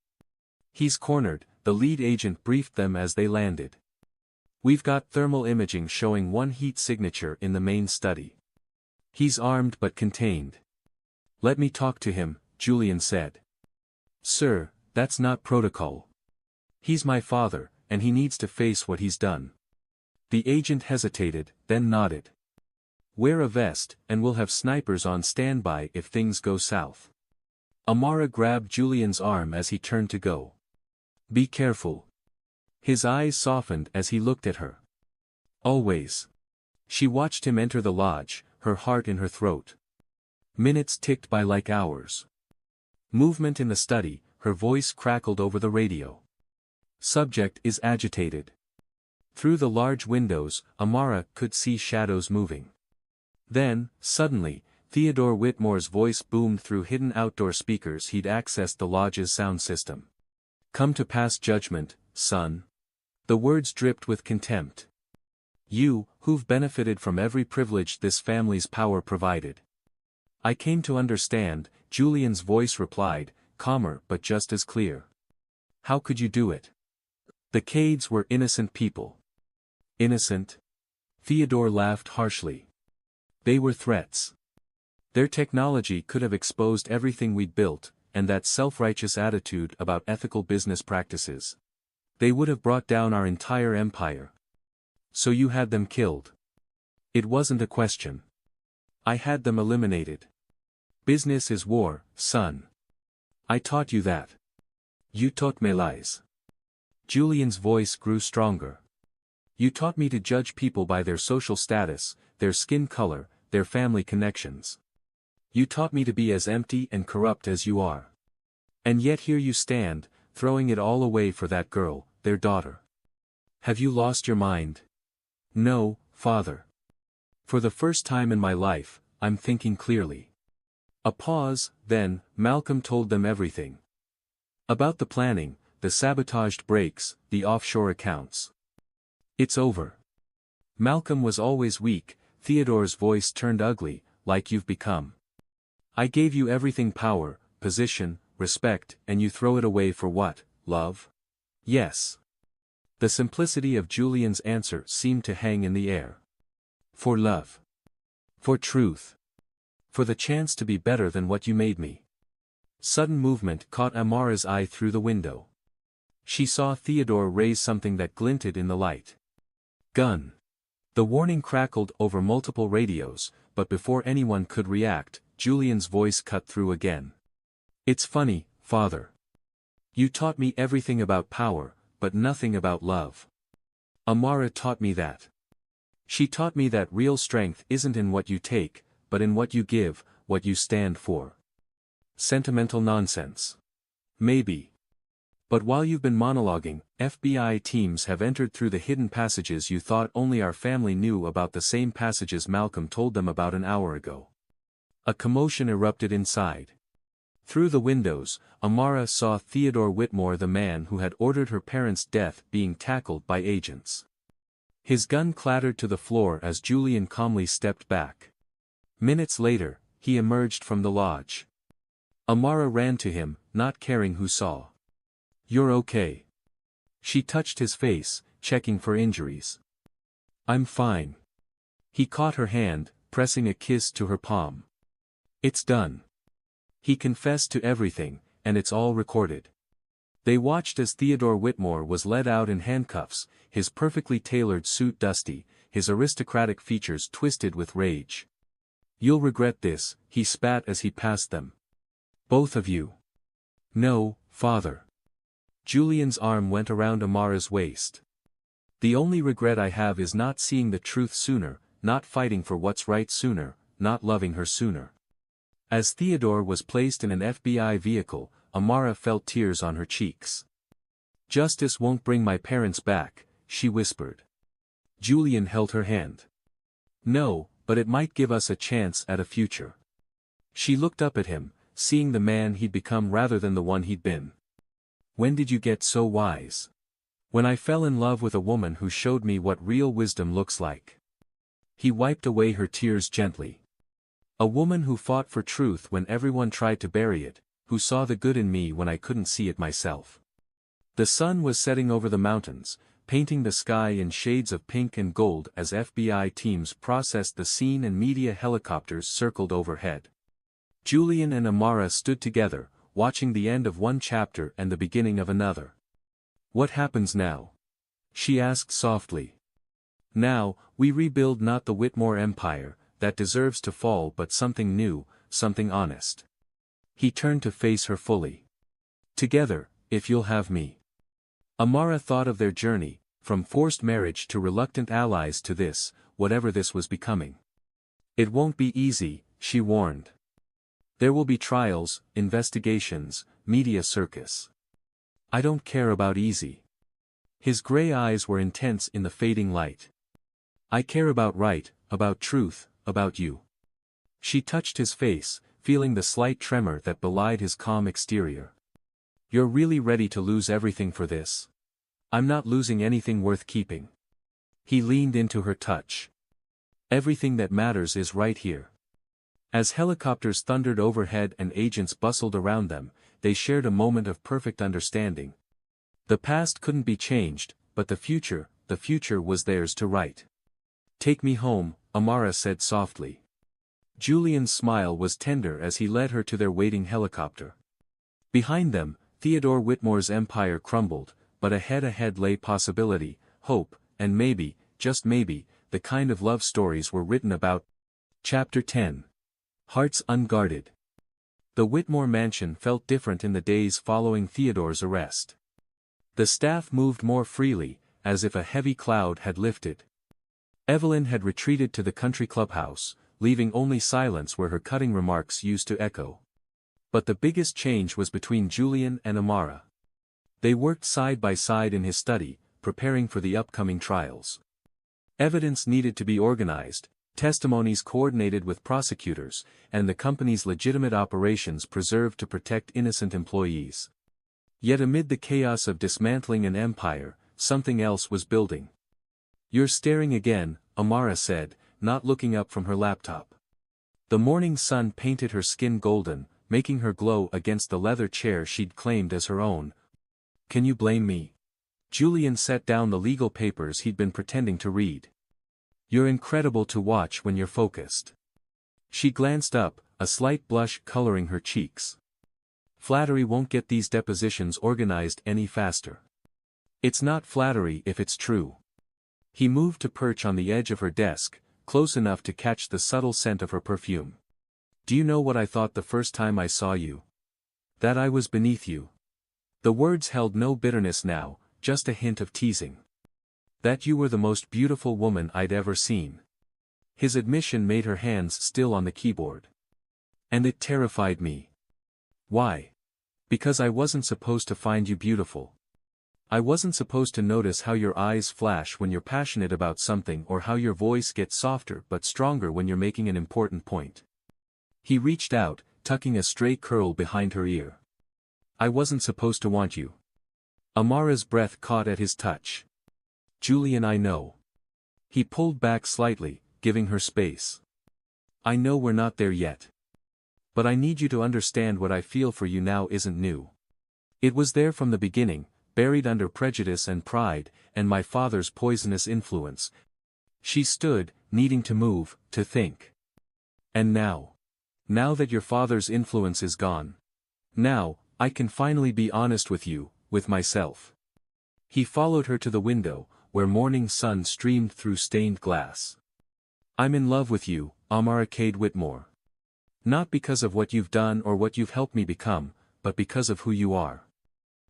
He's cornered, the lead agent briefed them as they landed. We've got thermal imaging showing one heat signature in the main study. He's armed but contained. Let me talk to him, Julian said. Sir, that's not protocol. He's my father, and he needs to face what he's done. The agent hesitated, then nodded. Wear a vest, and we'll have snipers on standby if things go south. Amara grabbed Julian's arm as he turned to go. Be careful. His eyes softened as he looked at her. Always. She watched him enter the lodge, her heart in her throat. Minutes ticked by like hours. Movement in the study, her voice crackled over the radio. Subject is agitated. Through the large windows, Amara could see shadows moving. Then, suddenly, Theodore Whitmore's voice boomed through hidden outdoor speakers he'd accessed the lodge's sound system. Come to pass judgment, son. The words dripped with contempt. You, who've benefited from every privilege this family's power provided. I came to understand, Julian's voice replied, calmer but just as clear. How could you do it? The Cades were innocent people. Innocent? Theodore laughed harshly. They were threats. Their technology could have exposed everything we'd built, and that self-righteous attitude about ethical business practices. They would have brought down our entire empire. So you had them killed. It wasn't a question. I had them eliminated. Business is war, son. I taught you that. You taught me lies. Julian's voice grew stronger. You taught me to judge people by their social status, their skin color, their family connections. You taught me to be as empty and corrupt as you are. And yet here you stand, throwing it all away for that girl, their daughter. Have you lost your mind? No, father. For the first time in my life, I'm thinking clearly. A pause, then, Malcolm told them everything. About the planning, the sabotaged brakes, the offshore accounts. It's over. Malcolm was always weak, Theodore's voice turned ugly, like you've become. I gave you everything: power, position, respect, and you throw it away for what, love? Yes. The simplicity of Julian's answer seemed to hang in the air. For love. For truth. For the chance to be better than what you made me. Sudden movement caught Amara's eye through the window. She saw Theodore raise something that glinted in the light. Gun. The warning crackled over multiple radios, but before anyone could react, Julian's voice cut through again. It's funny, father. You taught me everything about power, but nothing about love. Amara taught me that. She taught me that real strength isn't in what you take, but in what you give, what you stand for. Sentimental nonsense. Maybe. But while you've been monologuing, FBI teams have entered through the hidden passages you thought only our family knew about, the same passages Malcolm told them about an hour ago. A commotion erupted inside. Through the windows, Amara saw Theodore Whitmore, the man who had ordered her parents' death, being tackled by agents. His gun clattered to the floor as Julian calmly stepped back. Minutes later, he emerged from the lodge. Amara ran to him, not caring who saw. You're okay. She touched his face, checking for injuries. I'm fine. He caught her hand, pressing a kiss to her palm. It's done. He confessed to everything, and it's all recorded. They watched as Theodore Whitmore was led out in handcuffs, his perfectly tailored suit dusty, his aristocratic features twisted with rage. You'll regret this, he spat as he passed them. Both of you. No, father. Julian's arm went around Amara's waist. The only regret I have is not seeing the truth sooner, not fighting for what's right sooner, not loving her sooner. As Theodore was placed in an FBI vehicle, Amara felt tears on her cheeks. Justice won't bring my parents back, she whispered. Julian held her hand. No, but it might give us a chance at a future. She looked up at him, seeing the man he'd become rather than the one he'd been. When did you get so wise? When I fell in love with a woman who showed me what real wisdom looks like. He wiped away her tears gently. A woman who fought for truth when everyone tried to bury it, who saw the good in me when I couldn't see it myself. The sun was setting over the mountains, painting the sky in shades of pink and gold as FBI teams processed the scene and media helicopters circled overhead. Julian and Amara stood together, watching the end of one chapter and the beginning of another. "What happens now?" she asked softly. "Now, we rebuild not the Whitmore empire, that deserves to fall, but something new, something honest." He turned to face her fully. "Together, if you'll have me." Amara thought of their journey, from forced marriage to reluctant allies to this, whatever this was becoming. "It won't be easy," she warned. "There will be trials, investigations, media circus. I don't care about easy." His gray eyes were intense in the fading light. "I care about right, about truth, about you." She touched his face, feeling the slight tremor that belied his calm exterior. "You're really ready to lose everything for this?" "I'm not losing anything worth keeping." He leaned into her touch. "Everything that matters is right here." As helicopters thundered overhead and agents bustled around them, they shared a moment of perfect understanding. The past couldn't be changed, but the future was theirs to write. "Take me home," Amara said softly. Julian's smile was tender as he led her to their waiting helicopter. Behind them, Theodore Whitmore's empire crumbled, but ahead lay possibility, hope, and maybe, just maybe, the kind of love stories were written about. Chapter 10. Hearts Unguarded. The Whitmore mansion felt different in the days following Theodore's arrest. The staff moved more freely, as if a heavy cloud had lifted. Evelyn had retreated to the country clubhouse, leaving only silence where her cutting remarks used to echo. But the biggest change was between Julian and Amara. They worked side by side in his study, preparing for the upcoming trials. Evidence needed to be organized, testimonies coordinated with prosecutors, and the company's legitimate operations preserved to protect innocent employees. Yet amid the chaos of dismantling an empire, something else was building. "You're staring again," Amara said, not looking up from her laptop. The morning sun painted her skin golden, making her glow against the leather chair she'd claimed as her own. "Can you blame me?" Julian set down the legal papers he'd been pretending to read. "You're incredible to watch when you're focused." She glanced up, a slight blush coloring her cheeks. "Flattery won't get these depositions organized any faster." "It's not flattery if it's true." He moved to perch on the edge of her desk, close enough to catch the subtle scent of her perfume. "Do you know what I thought the first time I saw you? That I was beneath you." The words held no bitterness now, just a hint of teasing. "That you were the most beautiful woman I'd ever seen." His admission made her hands still on the keyboard. "And it terrified me." "Why?" "Because I wasn't supposed to find you beautiful. I wasn't supposed to notice how your eyes flash when you're passionate about something or how your voice gets softer but stronger when you're making an important point." He reached out, tucking a stray curl behind her ear. "I wasn't supposed to want you." Amara's breath caught at his touch. "Julian, I know." He pulled back slightly, giving her space. "I know we're not there yet. But I need you to understand what I feel for you now isn't new. It was there from the beginning, buried under prejudice and pride, and my father's poisonous influence." She stood, needing to move, to think. "And now? Now that your father's influence is gone. Now, I can finally be honest with you, with myself." He followed her to the window, where morning sun streamed through stained glass. "I'm in love with you, Amara Cade Whitmore. Not because of what you've done or what you've helped me become, but because of who you are."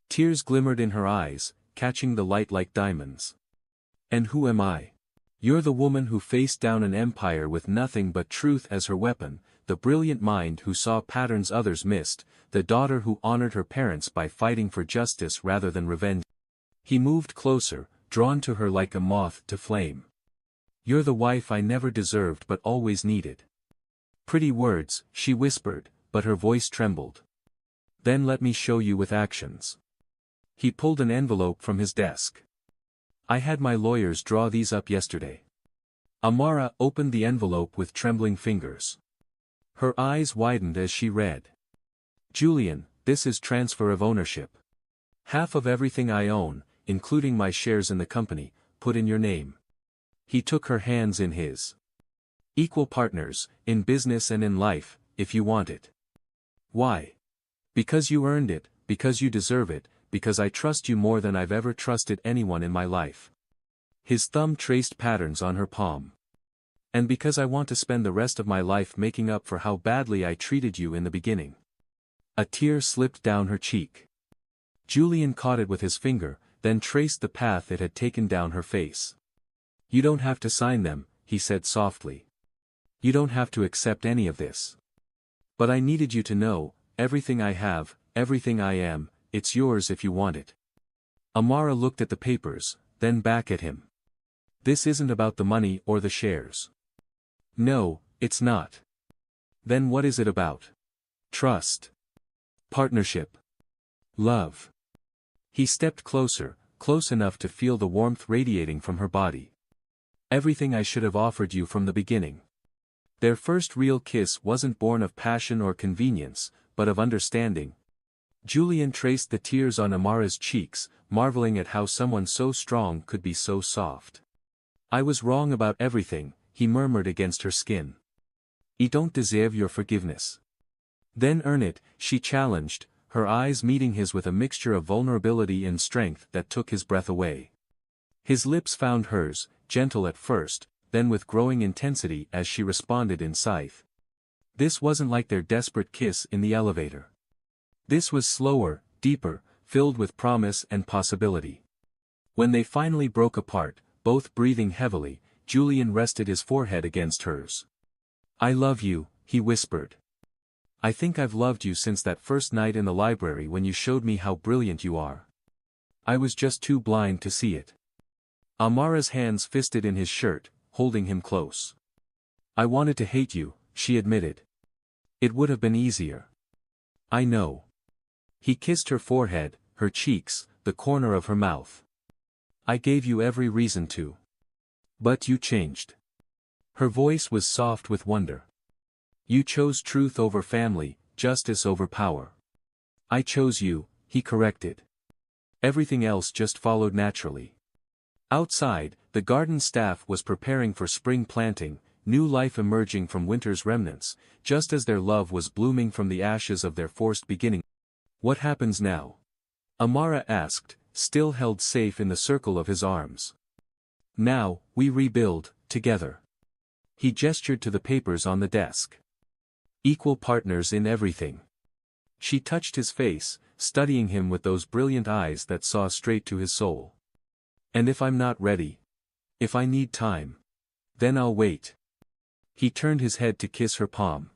Tears glimmered in her eyes, catching the light like diamonds. "And who am I?" "You're the woman who faced down an empire with nothing but truth as her weapon, the brilliant mind who saw patterns others missed, the daughter who honored her parents by fighting for justice rather than revenge." He moved closer, drawn to her like a moth to flame. "You're the wife I never deserved but always needed." "Pretty words," she whispered, but her voice trembled. "Then let me show you with actions." He pulled an envelope from his desk. "I had my lawyers draw these up yesterday." Amara opened the envelope with trembling fingers. Her eyes widened as she read. "Julian, this is transfer of ownership. Half of everything I own, including my shares in the company, put in your name. He took her hands in his. Equal partners, in business and in life, if you want it. Why? Because you earned it, because you deserve it, because I trust you more than I've ever trusted anyone in my life. His thumb traced patterns on her palm. And because I want to spend the rest of my life making up for how badly I treated you in the beginning. A tear slipped down her cheek. Julian caught it with his finger, then traced the path it had taken down her face. You don't have to sign them, he said softly. You don't have to accept any of this. But I needed you to know, everything I have, everything I am, it's yours if you want it. Amara looked at the papers, then back at him. This isn't about the money or the shares. No, it's not. Then what is it about? Trust. Partnership. Love. He stepped closer, close enough to feel the warmth radiating from her body. Everything I should have offered you from the beginning. Their first real kiss wasn't born of passion or convenience, but of understanding. Julian traced the tears on Amara's cheeks, marveling at how someone so strong could be so soft. I was wrong about everything, he murmured against her skin. I don't deserve your forgiveness. Then earn it, she challenged, her eyes meeting his with a mixture of vulnerability and strength that took his breath away. His lips found hers, gentle at first, then with growing intensity as she responded in sight. This wasn't like their desperate kiss in the elevator. This was slower, deeper, filled with promise and possibility. When they finally broke apart, both breathing heavily, Julian rested his forehead against hers. I love you, he whispered. I think I've loved you since that first night in the library when you showed me how brilliant you are. I was just too blind to see it. Amara's hands fisted in his shirt, holding him close. I wanted to hate you, she admitted. It would have been easier. I know. He kissed her forehead, her cheeks, the corner of her mouth. I gave you every reason to. But you changed. Her voice was soft with wonder. You chose truth over family, justice over power. I chose you, he corrected. Everything else just followed naturally. Outside, the garden staff was preparing for spring planting, new life emerging from winter's remnants, just as their love was blooming from the ashes of their forced beginning. What happens now? Amara asked, still held safe in the circle of his arms. Now, we rebuild, together. He gestured to the papers on the desk. Equal partners in everything. She touched his face, studying him with those brilliant eyes that saw straight to his soul. And if I'm not ready? If I need time? Then I'll wait. He turned his head to kiss her palm.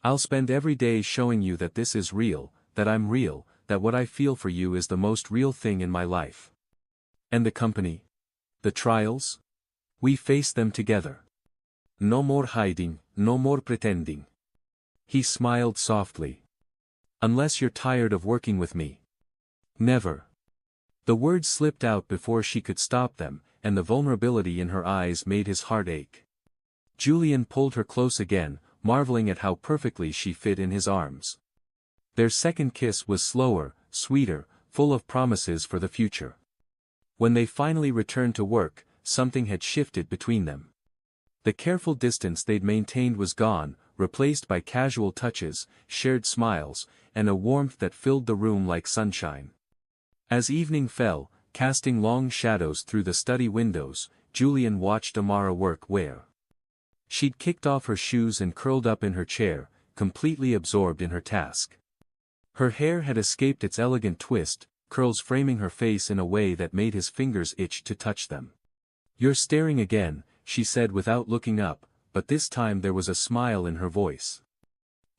I'll spend every day showing you that this is real, that I'm real, that what I feel for you is the most real thing in my life. And the company? The trials? We face them together. No more hiding, no more pretending. He smiled softly. Unless you're tired of working with me. Never. The words slipped out before she could stop them, and the vulnerability in her eyes made his heart ache. Julian pulled her close again, marveling at how perfectly she fit in his arms. Their second kiss was slower, sweeter, full of promises for the future. When they finally returned to work, something had shifted between them. The careful distance they'd maintained was gone, replaced by casual touches, shared smiles, and a warmth that filled the room like sunshine. As evening fell, casting long shadows through the study windows, Julian watched Amara work where she'd kicked off her shoes and curled up in her chair, completely absorbed in her task. Her hair had escaped its elegant twist, curls framing her face in a way that made his fingers itch to touch them. You're staring again, she said without looking up, but this time there was a smile in her voice.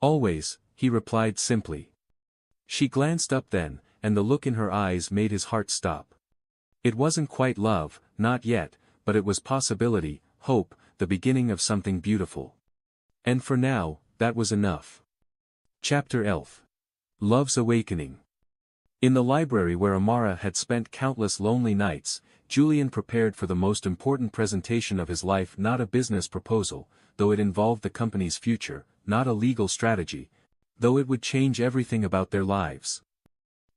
Always, he replied simply. She glanced up then, and the look in her eyes made his heart stop. It wasn't quite love, not yet, but it was possibility, hope, the beginning of something beautiful. And for now, that was enough. Chapter 11. Love's Awakening. In the library where Amara had spent countless lonely nights, Julian prepared for the most important presentation of his life, not a business proposal, though it involved the company's future, not a legal strategy, though it would change everything about their lives.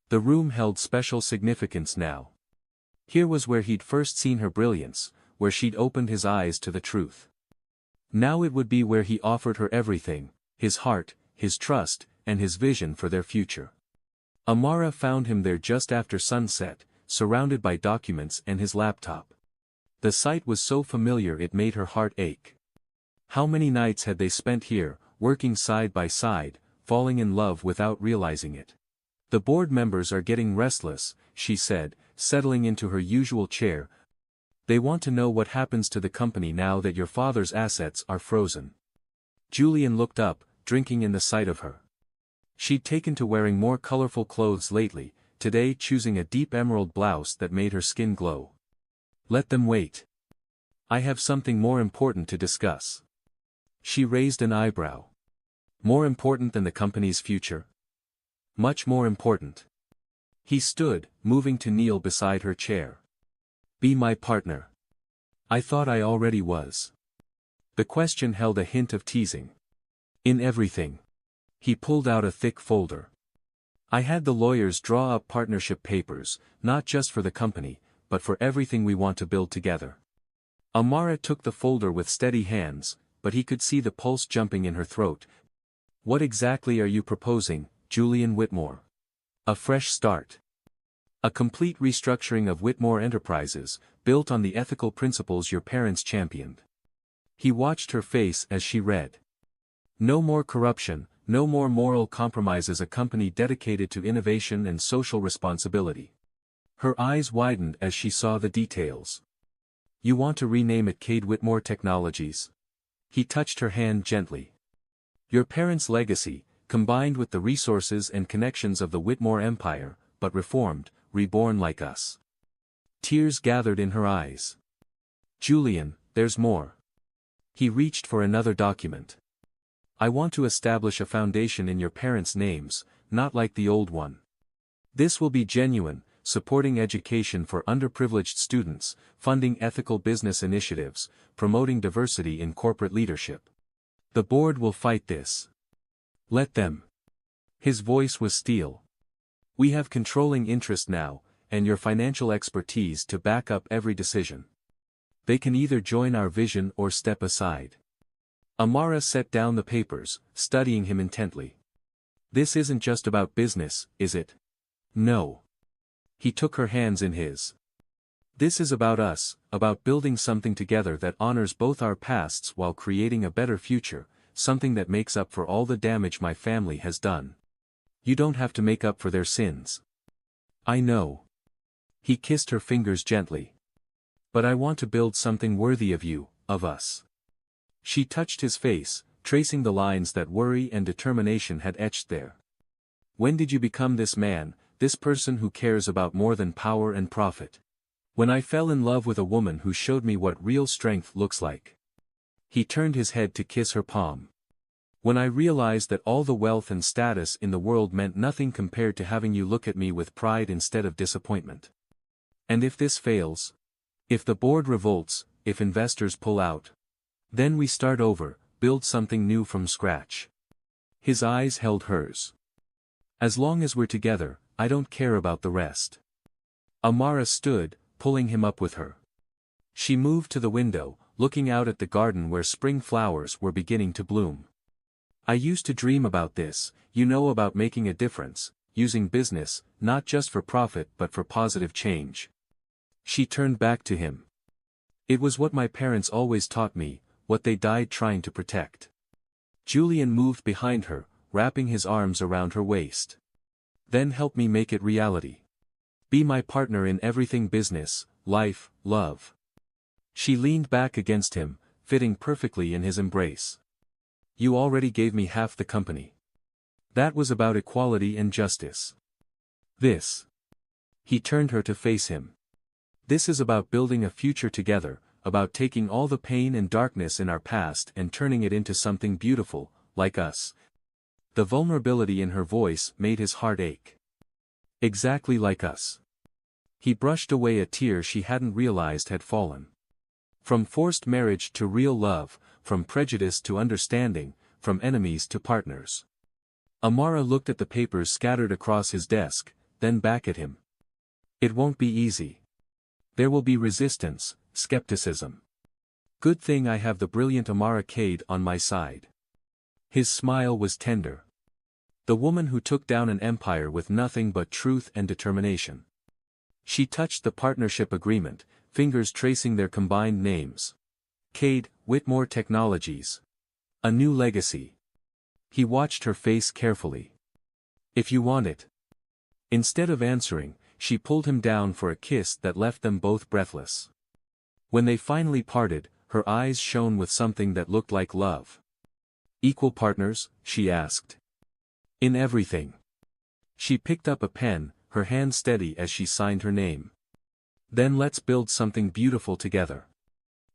The room held special significance now. Here was where he'd first seen her brilliance, where she'd opened his eyes to the truth. Now it would be where he offered her everything, his heart, his trust, and his vision for their future. Amara found him there just after sunset, surrounded by documents and his laptop. The sight was so familiar it made her heart ache. How many nights had they spent here, working side by side, falling in love without realizing it? The board members are getting restless, she said, settling into her usual chair. They want to know what happens to the company now that your father's assets are frozen. Julian looked up, drinking in the sight of her. She'd taken to wearing more colorful clothes lately, today choosing a deep emerald blouse that made her skin glow. Let them wait. I have something more important to discuss. She raised an eyebrow. More important than the company's future? Much more important. He stood, moving to kneel beside her chair. Be my partner. I thought I already was. The question held a hint of teasing. In everything. He pulled out a thick folder. I had the lawyers draw up partnership papers, not just for the company, but for everything we want to build together. Amara took the folder with steady hands, but he could see the pulse jumping in her throat. What exactly are you proposing, Julian Whitmore? A fresh start. A complete restructuring of Whitmore Enterprises, built on the ethical principles your parents championed. He watched her face as she read. No more corruption, no more moral compromises, a company dedicated to innovation and social responsibility. Her eyes widened as she saw the details. You want to rename it Cade Whitmore Technologies? He touched her hand gently. Your parents' legacy, combined with the resources and connections of the Whitmore Empire, but reformed, reborn like us. Tears gathered in her eyes. Julian, there's more. He reached for another document. I want to establish a foundation in your parents' names, not like the old one. This will be genuine, supporting education for underprivileged students, funding ethical business initiatives, promoting diversity in corporate leadership. The board will fight this. Let them. His voice was steel. We have controlling interest now, and your financial expertise to back up every decision. They can either join our vision or step aside. Amara set down the papers, studying him intently. This isn't just about business, is it? No. He took her hands in his. This is about us, about building something together that honors both our pasts while creating a better future, something that makes up for all the damage my family has done. You don't have to make up for their sins. I know. He kissed her fingers gently. But I want to build something worthy of you, of us. She touched his face, tracing the lines that worry and determination had etched there. When did you become this man, this person who cares about more than power and profit? When I fell in love with a woman who showed me what real strength looks like. He turned his head to kiss her palm. When I realized that all the wealth and status in the world meant nothing compared to having you look at me with pride instead of disappointment. And if this fails? If the board revolts, if investors pull out? Then we start over, build something new from scratch. His eyes held hers. As long as we're together, I don't care about the rest. Amara stood, pulling him up with her. She moved to the window, looking out at the garden where spring flowers were beginning to bloom. I used to dream about this, about making a difference, using business, not just for profit but for positive change. She turned back to him. It was what my parents always taught me, what they died trying to protect. Julian moved behind her, wrapping his arms around her waist. Then help me make it reality. Be my partner in everything: business, life, love. She leaned back against him, fitting perfectly in his embrace. You already gave me half the company. That was about equality and justice. This. He turned her to face him. This is about building a future together, about taking all the pain and darkness in our past and turning it into something beautiful, like us. The vulnerability in her voice made his heart ache. Exactly like us. He brushed away a tear she hadn't realized had fallen. From forced marriage to real love, from prejudice to understanding, from enemies to partners. Amara looked at the papers scattered across his desk, then back at him. It won't be easy. There will be resistance, skepticism. Good thing I have the brilliant Amara Cade on my side. His smile was tender. The woman who took down an empire with nothing but truth and determination. She touched the partnership agreement, fingers tracing their combined names. Cade, Whitmore Technologies. A new legacy. He watched her face carefully. If you want it. Instead of answering, she pulled him down for a kiss that left them both breathless. When they finally parted, her eyes shone with something that looked like love. Equal partners, she asked. In everything. She picked up a pen, her hand steady as she signed her name. Then let's build something beautiful together.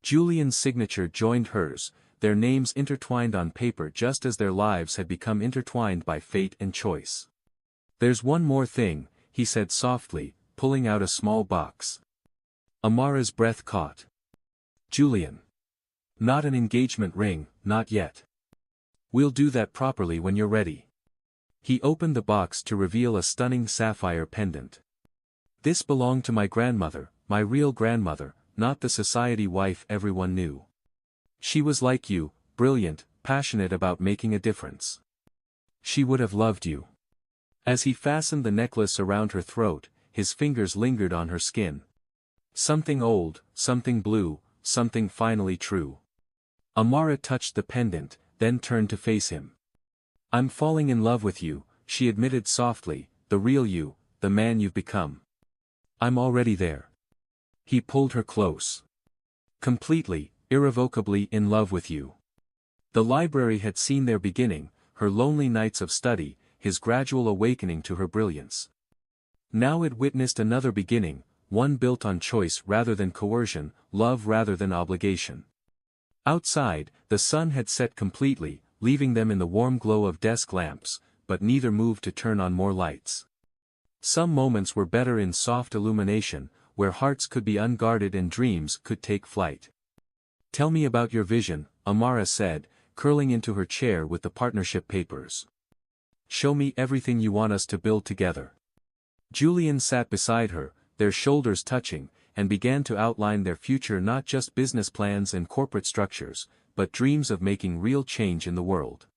Julian's signature joined hers, their names intertwined on paper just as their lives had become intertwined by fate and choice. There's one more thing, he said softly, pulling out a small box. Amara's breath caught. Julian. Not an engagement ring, not yet. We'll do that properly when you're ready. He opened the box to reveal a stunning sapphire pendant. This belonged to my grandmother, my real grandmother, not the society wife everyone knew. She was like you, brilliant, passionate about making a difference. She would have loved you. As he fastened the necklace around her throat, his fingers lingered on her skin. Something old, something blue, something finally true. Amara touched the pendant, then turned to face him. I'm falling in love with you, she admitted softly, the real you, the man you've become. I'm already there. He pulled her close. Completely, irrevocably in love with you. The library had seen their beginning, her lonely nights of study, his gradual awakening to her brilliance. Now it witnessed another beginning, one built on choice rather than coercion, love rather than obligation. Outside, the sun had set completely, leaving them in the warm glow of desk lamps, but neither moved to turn on more lights. Some moments were better in soft illumination, where hearts could be unguarded and dreams could take flight. Tell me about your vision, Amara said, curling into her chair with the partnership papers. Show me everything you want us to build together. Julian sat beside her, their shoulders touching, and began to outline their future, not just business plans and corporate structures, but dreams of making real change in the world.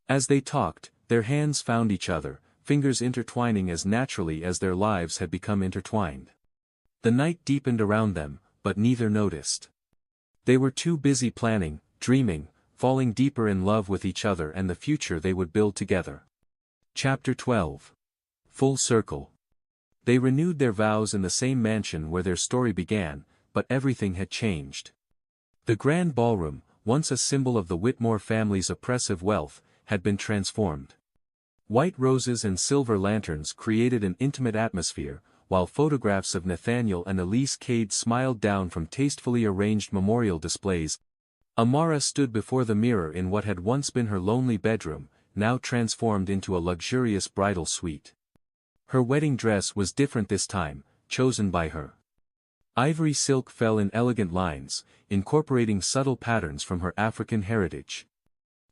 As they talked, their hands found each other, fingers intertwining as naturally as their lives had become intertwined. The night deepened around them, but neither noticed. They were too busy planning, dreaming, falling deeper in love with each other and the future they would build together. Chapter 12. Full Circle. They renewed their vows in the same mansion where their story began, but everything had changed. The grand ballroom, once a symbol of the Whitmore family's oppressive wealth, had been transformed. White roses and silver lanterns created an intimate atmosphere, while photographs of Nathaniel and Elise Cade smiled down from tastefully arranged memorial displays. Amara stood before the mirror in what had once been her lonely bedroom, now transformed into a luxurious bridal suite. Her wedding dress was different this time, chosen by her. Ivory silk fell in elegant lines, incorporating subtle patterns from her African heritage.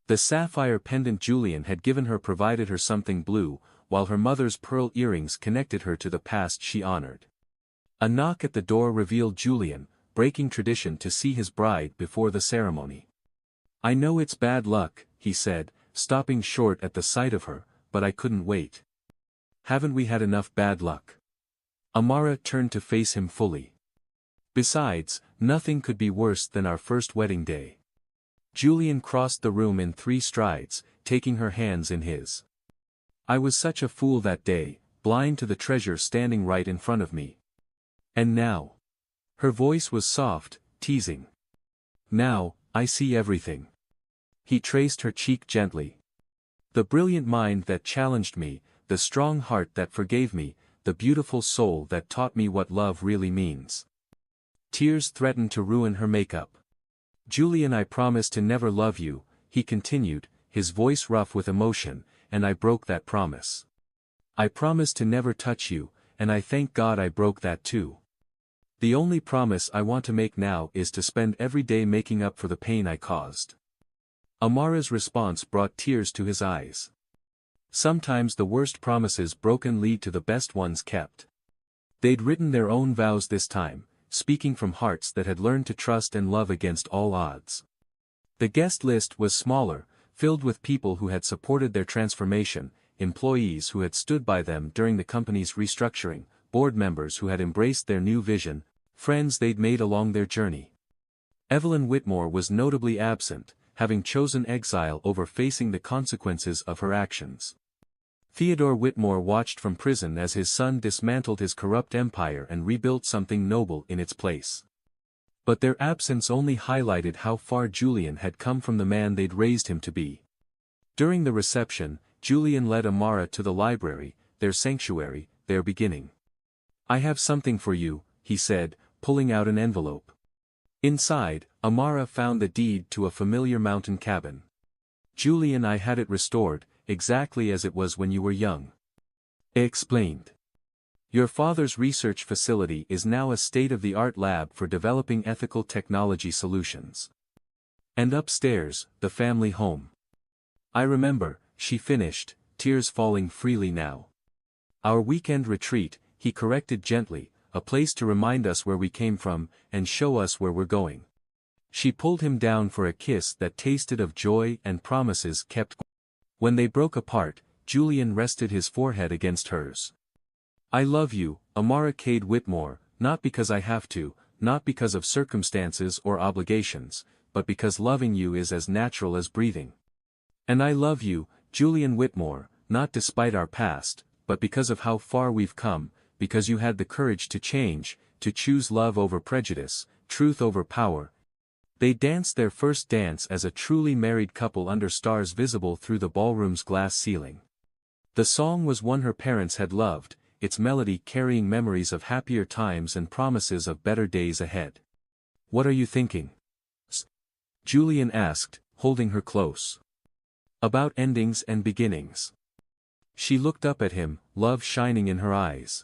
The sapphire pendant Julian had given her provided her something blue, while her mother's pearl earrings connected her to the past she honored. A knock at the door revealed Julian, breaking tradition to see his bride before the ceremony. I know it's bad luck, he said, stopping short at the sight of her, but I couldn't wait. Haven't we had enough bad luck? Amara turned to face him fully. Besides, nothing could be worse than our first wedding day. Julian crossed the room in 3 strides, taking her hands in his. I was such a fool that day, blind to the treasure standing right in front of me. And now. Her voice was soft, teasing. Now, I see everything. He traced her cheek gently. The brilliant mind that challenged me, the strong heart that forgave me, the beautiful soul that taught me what love really means. Tears threatened to ruin her makeup. Julian, I promised to never love you, he continued, his voice rough with emotion, and I broke that promise. I promised to never touch you, and I thank God I broke that too. The only promise I want to make now is to spend every day making up for the pain I caused. Amara's response brought tears to his eyes. Sometimes the worst promises broken lead to the best ones kept. They'd written their own vows this time, speaking from hearts that had learned to trust and love against all odds. The guest list was smaller, filled with people who had supported their transformation, employees who had stood by them during the company's restructuring, board members who had embraced their new vision, friends they'd made along their journey. Evelyn Whitmore was notably absent, having chosen exile over facing the consequences of her actions. Theodore Whitmore watched from prison as his son dismantled his corrupt empire and rebuilt something noble in its place. But their absence only highlighted how far Julian had come from the man they'd raised him to be. During the reception, Julian led Amara to the library, their sanctuary, their beginning. "I have something for you," he said, pulling out an envelope. Inside, Amara found the deed to a familiar mountain cabin. "Julian, I had it restored, exactly as it was when you were young," he explained. "Your father's research facility is now a state-of-the-art lab for developing ethical technology solutions. And upstairs, the family home. I remember," she finished, tears falling freely now. "Our weekend retreat," he corrected gently, "a place to remind us where we came from, and show us where we're going." She pulled him down for a kiss that tasted of joy and promises kept. When they broke apart, Julian rested his forehead against hers. "I love you, Amara Cade Whitmore, not because I have to, not because of circumstances or obligations, but because loving you is as natural as breathing. And I love you, Julian Whitmore, not despite our past, but because of how far we've come, because you had the courage to change, to choose love over prejudice, truth over power." They danced their first dance as a truly married couple under stars visible through the ballroom's glass ceiling. The song was one her parents had loved, its melody carrying memories of happier times and promises of better days ahead. "What are you thinking?" Julian asked, holding her close. "About endings and beginnings." She looked up at him, love shining in her eyes.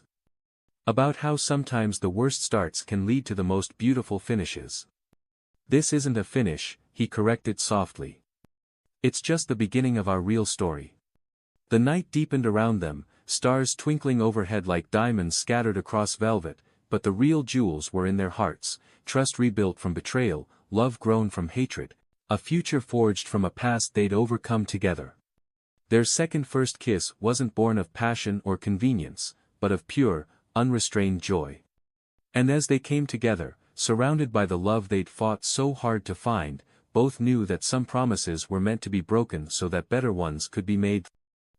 "About how sometimes the worst starts can lead to the most beautiful finishes." "This isn't a finish," he corrected softly. "It's just the beginning of our real story." The night deepened around them, stars twinkling overhead like diamonds scattered across velvet, but the real jewels were in their hearts, trust rebuilt from betrayal, love grown from hatred, a future forged from a past they'd overcome together. Their first kiss wasn't born of passion or convenience, but of pure, unrestrained joy. And as they came together, surrounded by the love they'd fought so hard to find, both knew that some promises were meant to be broken so that better ones could be made.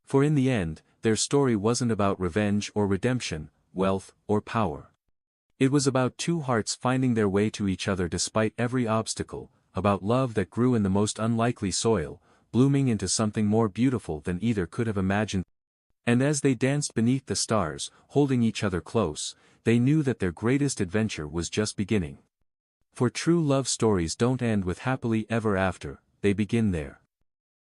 For in the end, their story wasn't about revenge or redemption, wealth or power. It was about two hearts finding their way to each other despite every obstacle, about love that grew in the most unlikely soil, blooming into something more beautiful than either could have imagined. And as they danced beneath the stars, holding each other close, they knew that their greatest adventure was just beginning. For true love stories don't end with happily ever after, they begin there.